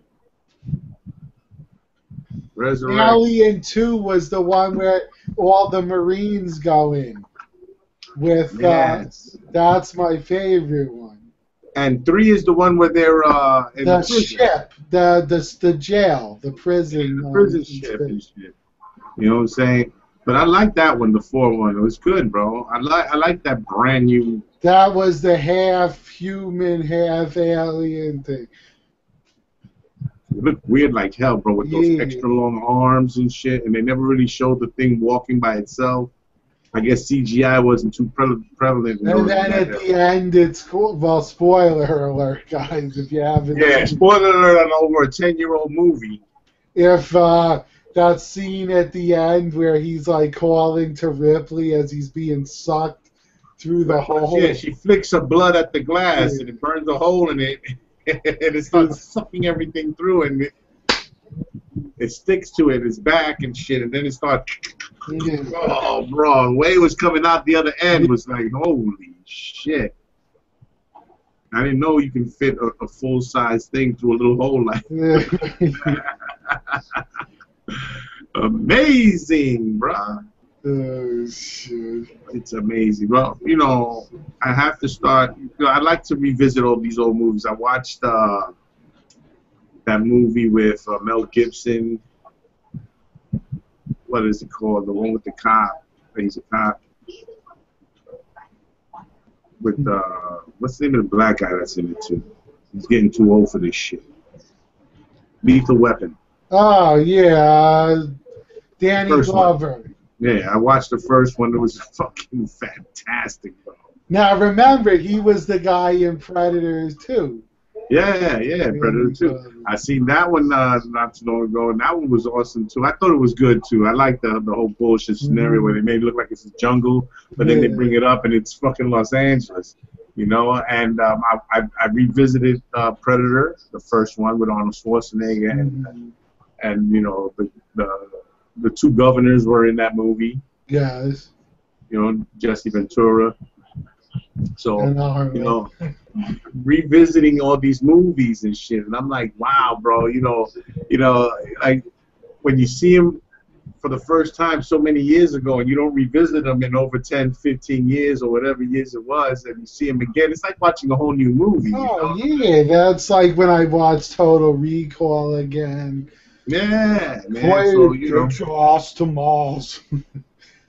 Resurrect.
Alien 2 was the one where all the Marines go in. With
Yes.
that's my favorite one.
And 3 is the one where they're in
The
prison.
ship, the jail, the prison.
The prison ship and shit. You know what I'm saying? But I like that one, the 4 one. It was good, bro. I like that brand new.
That was the half human, half alien thing.
It looked weird like hell, bro, with those extra long arms and shit. And they never really showed the thing walking by itself. I guess CGI wasn't too prevalent.
And then at the end, it's cool. Well, spoiler alert, guys, if you haven't.
Yeah, spoiler alert on over a 10-year-old movie.
If that scene at the end where he's like calling to Ripley as he's being sucked through the hole.
Yeah, she flicks her blood at the glass and it burns a hole in it, and it starts sucking everything through, and it sticks to it, its back and shit, and then it starts. Oh, bro, the way it was coming out the other end was like, holy shit. I didn't know you can fit a full-size thing through a little hole like that. Amazing, bro.
Oh, shit.
It's amazing. Well, you know, I have to start. You know, I like to revisit all these old movies. I watched that movie with Mel Gibson. What is it called? The one with the cop. He's a cop. With what's the name of the black guy that's in it too? He's getting too old for this shit. Lethal Weapon.
Oh yeah, Danny Glover.
Yeah, I watched the first one. It was fucking fantastic, bro.
Now remember, he was the guy in Predator 2.
Yeah, Predator 2. I seen that one not too long ago, and that one was awesome too. I thought it was good too. I like the whole bullshit scenario where they made it look like it's a jungle, but then they bring it up and it's fucking Los Angeles, you know. And I revisited Predator, the first one with Arnold Schwarzenegger, and you know the 2 governors were in that movie.
Yes.
You know, Jesse Ventura. So, you know, revisiting all these movies and shit, and I'm like, wow, bro, you know, like when you see them for the first time so many years ago and you don't revisit them in over 10, 15 years or whatever years it was, and you see them again, it's like watching a whole new movie.
Oh,
you know?
yeah, that's like when I watched Total Recall again.
Yeah, man. So, you know,
to Mars.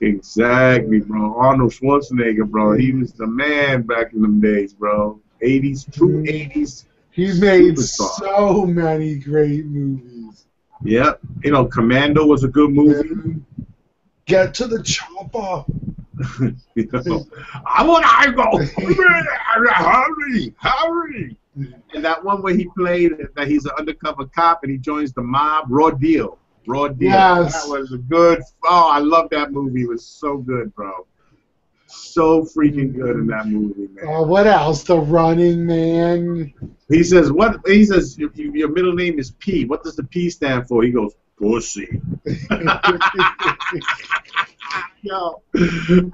Exactly, bro. Arnold Schwarzenegger, bro. He was the man back in them days, bro. 80s, true 80s.
He made
superstar.
so many great movies.
Yep. You know, Commando was a good movie.
Get to the chopper.
You know, I want to go. Hurry. And that one where he played that he's an undercover cop and he joins the mob, Raw Deal.
Yes.
That was a good. Oh, I love that movie. It was so good, bro. So freaking good in that movie, man.
What else? The Running Man.
He says, "What?" He says, "Your middle name is P. What does the P stand for?" He goes, "Pussy." Yo,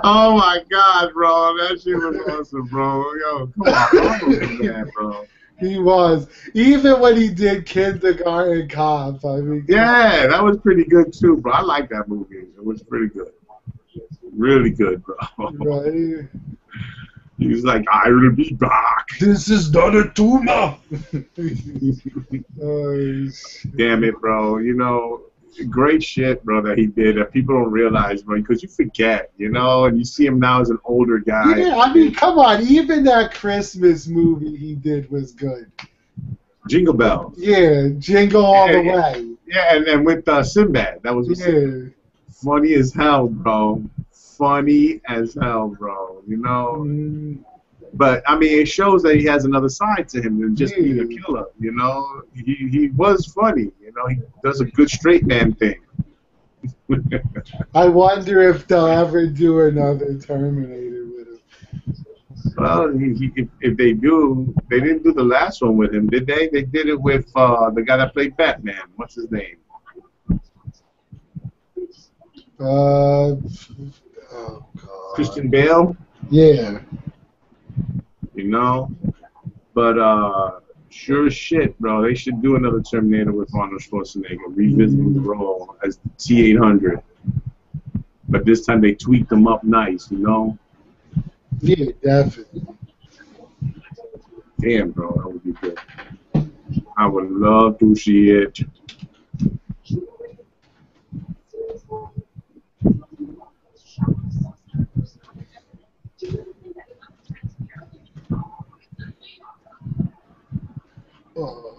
oh my God, bro, that shit was awesome, bro. Yo, come on, man, bro.
He was. Even when he did Kindergarten Cop, I mean.
Yeah, that was pretty good too, bro. I like that movie. It was pretty good. Really good, bro.
Right.
He was like, I will be back.
This is not a tumor.
Damn it, bro. You know, great shit, bro, that he did that people don't realize, bro, because you forget, you know, and you see him now as an older guy.
Yeah, I mean, come on. Even that Christmas movie he did was good.
Jingle Bells.
Yeah, Jingle All the Way.
Yeah, and with Sinbad. That was funny as hell, bro. Funny as hell, bro. You know? But, I mean, it shows that he has another side to him than just being a killer, you know? He was funny, you know? He does a good straight man thing.
I wonder if they'll ever do another Terminator with him.
Well, if they do, they didn't do the last one with him, did they? They did it with the guy that played Batman. What's his name?
Oh, God.
Christian Bale?
Yeah.
You know? But Sure shit, bro. They should do another Terminator with Arnold Schwarzenegger, revisiting the role as the T-800. But this time they tweaked them up nice, you know?
Yeah, definitely.
Damn, bro, that would be good. I would love to see it.
Oh.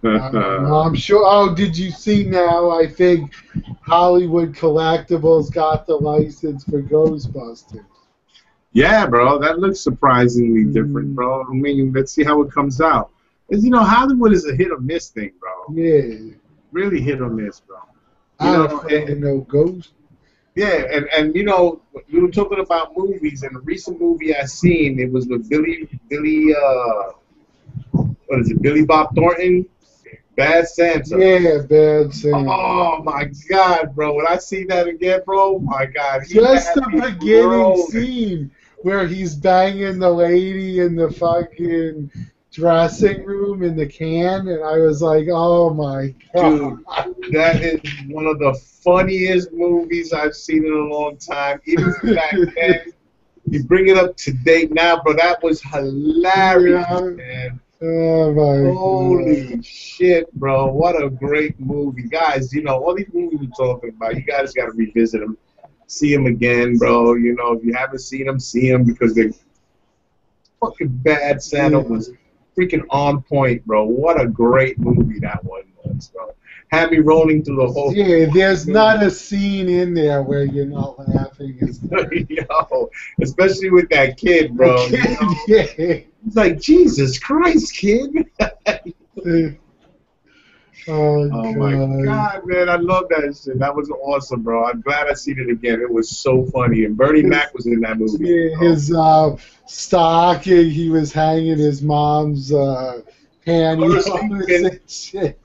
I'm sure. Oh, did you see now? I think Hollywood Collectibles got the license for Ghostbusters.
Yeah, bro, that looks surprisingly different, bro. I mean, let's see how it comes out. Because, you know, Hollywood is a hit or miss thing, bro.
Yeah.
Really hit or miss, bro.
I don't know Ghost.
Yeah, and you know, you were talking about movies, and the recent movie I seen, it was with what is it, Billy Bob Thornton? Bad Santa.
Yeah, Bad Santa.
Oh my God, bro! When I see that again, bro, my God.
Just the beginning scene where he's banging the lady in the fucking dressing room in the can, and I was like, oh my God.
Dude, that is one of the funniest movies I've seen in a long time. Even back then, you bring it up to date now, bro. That was hilarious, man.
Oh my
Holy
God.
shit, bro. What a great movie. Guys, you know, all these movies we're talking about, you guys got to revisit them. See them again, bro. You know, if you haven't seen them, see them because they're fucking Bad Santa was freaking on point, bro. What a great movie that one was, bro. Had me rolling through the whole
there's not a scene in there where you're not laughing.
Yo, especially with that kid, bro. You know? It's like, Jesus Christ, kid.
Oh
my God, man. I love that shit. That was awesome, bro. I'm glad I seen it again. It was so funny. And Bernie Mac was in that movie.
Yeah, his stocking, he was hanging his mom's panties.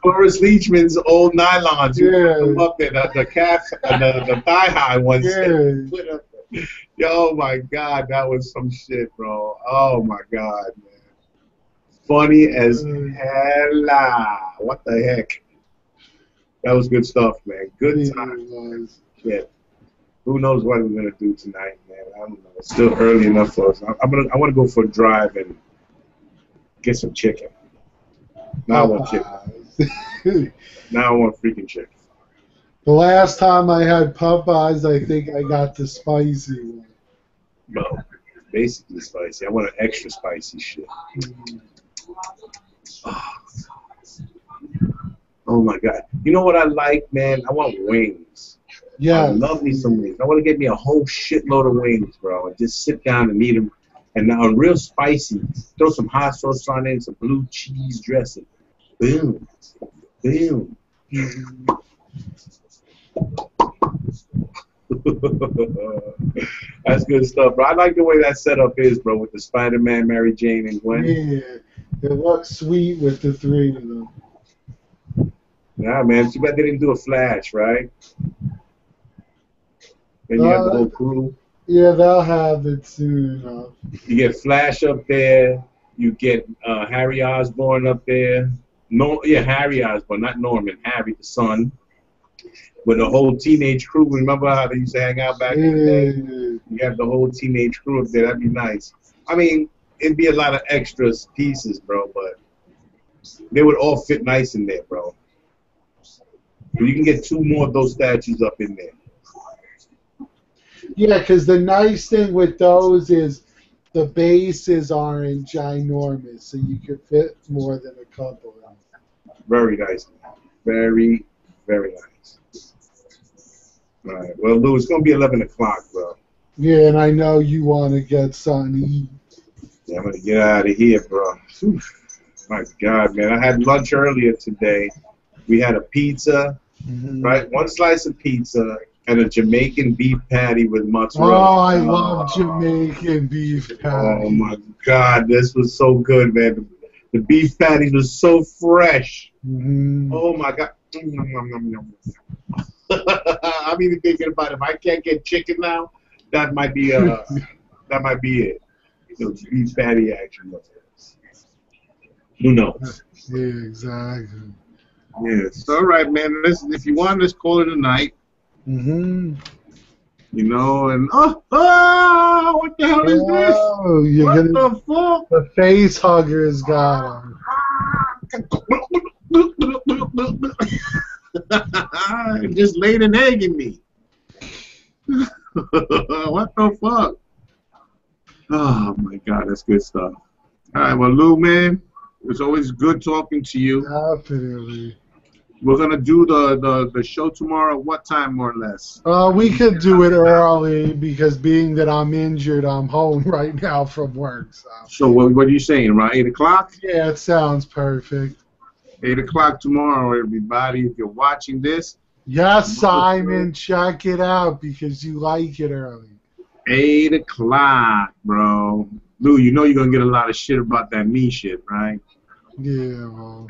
Cloris Leachman's old nylons. You put them up there, the calf, the thigh high ones.
Yeah.
Yo, my God, that was some shit, bro. Oh my God, man. Funny as hell. What the heck? That was good stuff, man. Good time. Shit. Who knows what we're gonna do tonight, man? I don't know. It's still early enough for us. I want to go for a drive and get some chicken. Now I want chicken. Now I want freaking chicken.
The last time I had Popeyes, I think I got the spicy one.
No, basically spicy. I want an extra spicy shit. Oh my God. You know what I like, man? I want wings.
Yeah.
I love me some wings. I want to get me a whole shitload of wings, bro, and just sit down and eat them. And now real spicy. Throw some hot sauce on it, some blue cheese dressing. Boom. Boom. That's good stuff, bro. I like the way that setup is, bro, with the Spider-Man, Mary Jane, and Gwen.
Yeah. It looks sweet with the three of them.
Yeah, man. Too bad they didn't do a Flash, right? Then you have the whole crew.
Yeah, they'll have it soon enough.
You get Flash up there. You get Harry Osborn up there. No, yeah, Harry Osborn, not Norman. Harry, the son. With the whole teenage crew. Remember how they used to hang out back in the day? You have the whole teenage crew up there. That'd be nice. I mean, it'd be a lot of extra pieces, bro, but they would all fit nice in there, bro. You can get 2 more of those statues up in there.
Yeah, because the nice thing with those is the bases aren't ginormous, so you could fit more than a couple.
Very nice. Very, very nice. All right. Well, Lou, it's going to be 11 o'clock, bro.
Yeah, and I know you want to get something to eat.
Yeah, I'm going to get out of here, bro. Whew. My God, man. I had lunch earlier today. We had a pizza, right? 1 slice of pizza and a Jamaican beef patty with mozzarella.
Oh, I love Jamaican beef patty.
Oh, my God. This was so good, man. The beef patty was so fresh. Oh, my God. I'm even thinking about it. If I can't get chicken now, that might be it. You know, beef fatty action. Who knows?
Yeah, exactly.
Yes. All right, man. If you want, let's call it a night.
Mm-hmm.
You know, and what the hell is this?
Oh, you're
What
gonna.
the fuck?
The face hugger's got him.
Just laid an egg in me. What the fuck? Oh my God, that's good stuff. All right, well, Lou, man, it was always good talking to you.
Definitely.
We're gonna do the show tomorrow. What time, more or less?
We could do it early because being that I'm injured, I'm home right now from work.
So what are you saying? Around 8 o'clock?
Yeah, it sounds perfect.
8 o'clock tomorrow, everybody. If you're watching this.
Yes, Simon, check it out because you like it early.
8 o'clock, bro. Lou, you know you're gonna get a lot of shit about that me shit, right?
Yeah, well.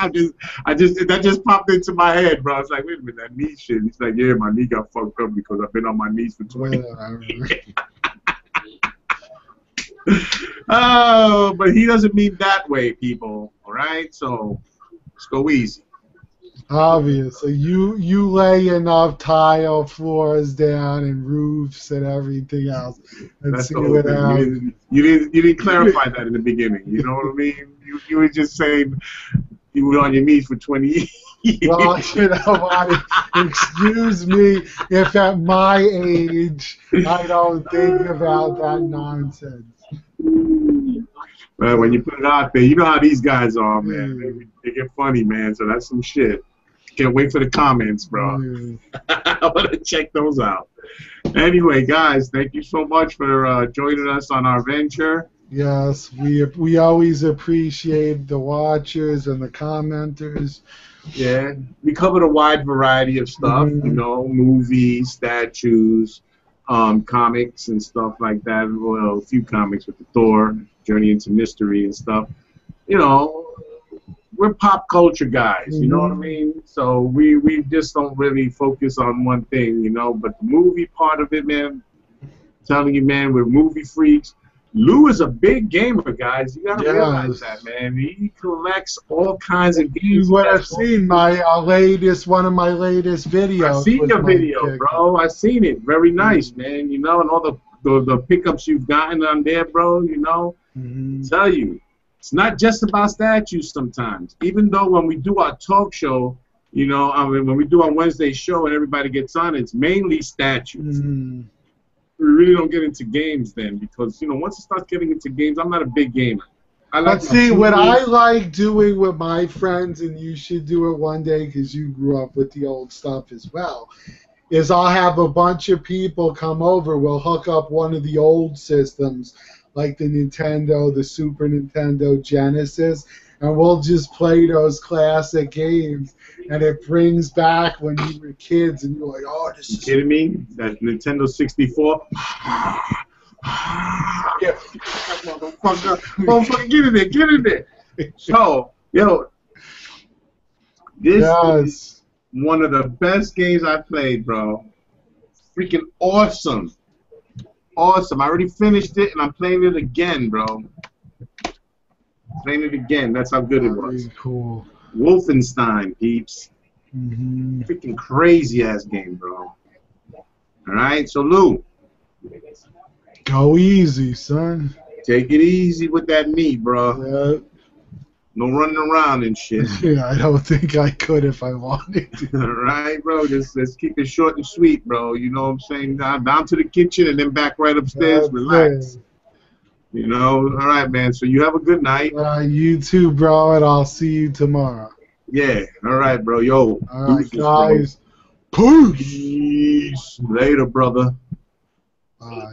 That just popped into my head, bro. I was like, wait a minute, that knee shit. He's like, yeah, my knee got fucked up because I've been on my knees for 20 years. Oh, but he doesn't mean that way, people. All right, so let's go easy.
Obviously, you lay enough tile floors down and roofs and everything else, and
That's
see
the whole
what
thing.
happens.
You didn't clarify that in the beginning. You know what I mean? You were just saying you were on your knees for 20 years.
Well, you know what? Excuse me if at my age I don't think about that nonsense.
But when you put it out there, you know how these guys are, man. They get funny, man. So that's some shit. Can't wait for the comments, bro. I want to check those out. Anyway, guys, thank you so much for joining us on our venture.
Yes, we always appreciate the watchers and the commenters.
Yeah, we covered a wide variety of stuff, you know, movies, statues, comics and stuff like that. Well, a few comics with the Thor, Journey into Mystery and stuff. You know, we're pop culture guys, you know what I mean? So we just don't really focus on one thing, you know, but the movie part of it, man, I'm telling you, man, we're movie freaks. Lou is a big gamer, guys. You gotta realize that, man. He collects all kinds of games.
You would have seen my one of my latest videos.
I've seen your video, bro. I've seen it. Very nice, man. You know, and all the pickups you've gotten on there, bro. You know, tell you, it's not just about statues. Sometimes, even though when we do our talk show, you know, I mean, when we do our Wednesday show and everybody gets on, it's mainly statues. We really don't get into games then, because you know, once it starts getting into games, I'm not a big gamer.
But see, what I like doing with my friends, and you should do it one day because you grew up with the old stuff as well, is I'll have a bunch of people come over. We'll hook up one of the old systems, like the Nintendo, the Super Nintendo, Genesis, and we'll just play those classic games. And it brings back when you were kids, and you're like, oh, this is...
You kidding me? That Nintendo 64? Yeah. Motherfucker, get in there. So, yo, this is one of the best games I played, bro. Freaking awesome. Awesome. I already finished it, and I'm playing it again, bro. Playing it again. That's how good it was.
Very cool.
Wolfenstein, peeps. Freaking crazy ass game, bro. Alright, so Lou.
Go easy, son.
Take it easy with that meat, bro.
Yeah.
No running around and shit.
Yeah, I don't think I could if I wanted to.
Alright, bro. Just let's keep it short and sweet, bro. You know what I'm saying? Down to the kitchen and then back right upstairs. Relax. You know? Alright, man. So you have a good night.
You too, bro, and I'll see you tomorrow.
Yeah. Alright, bro. Yo.
Alright, guys. Peace.
Peace. Later, brother.
Bye.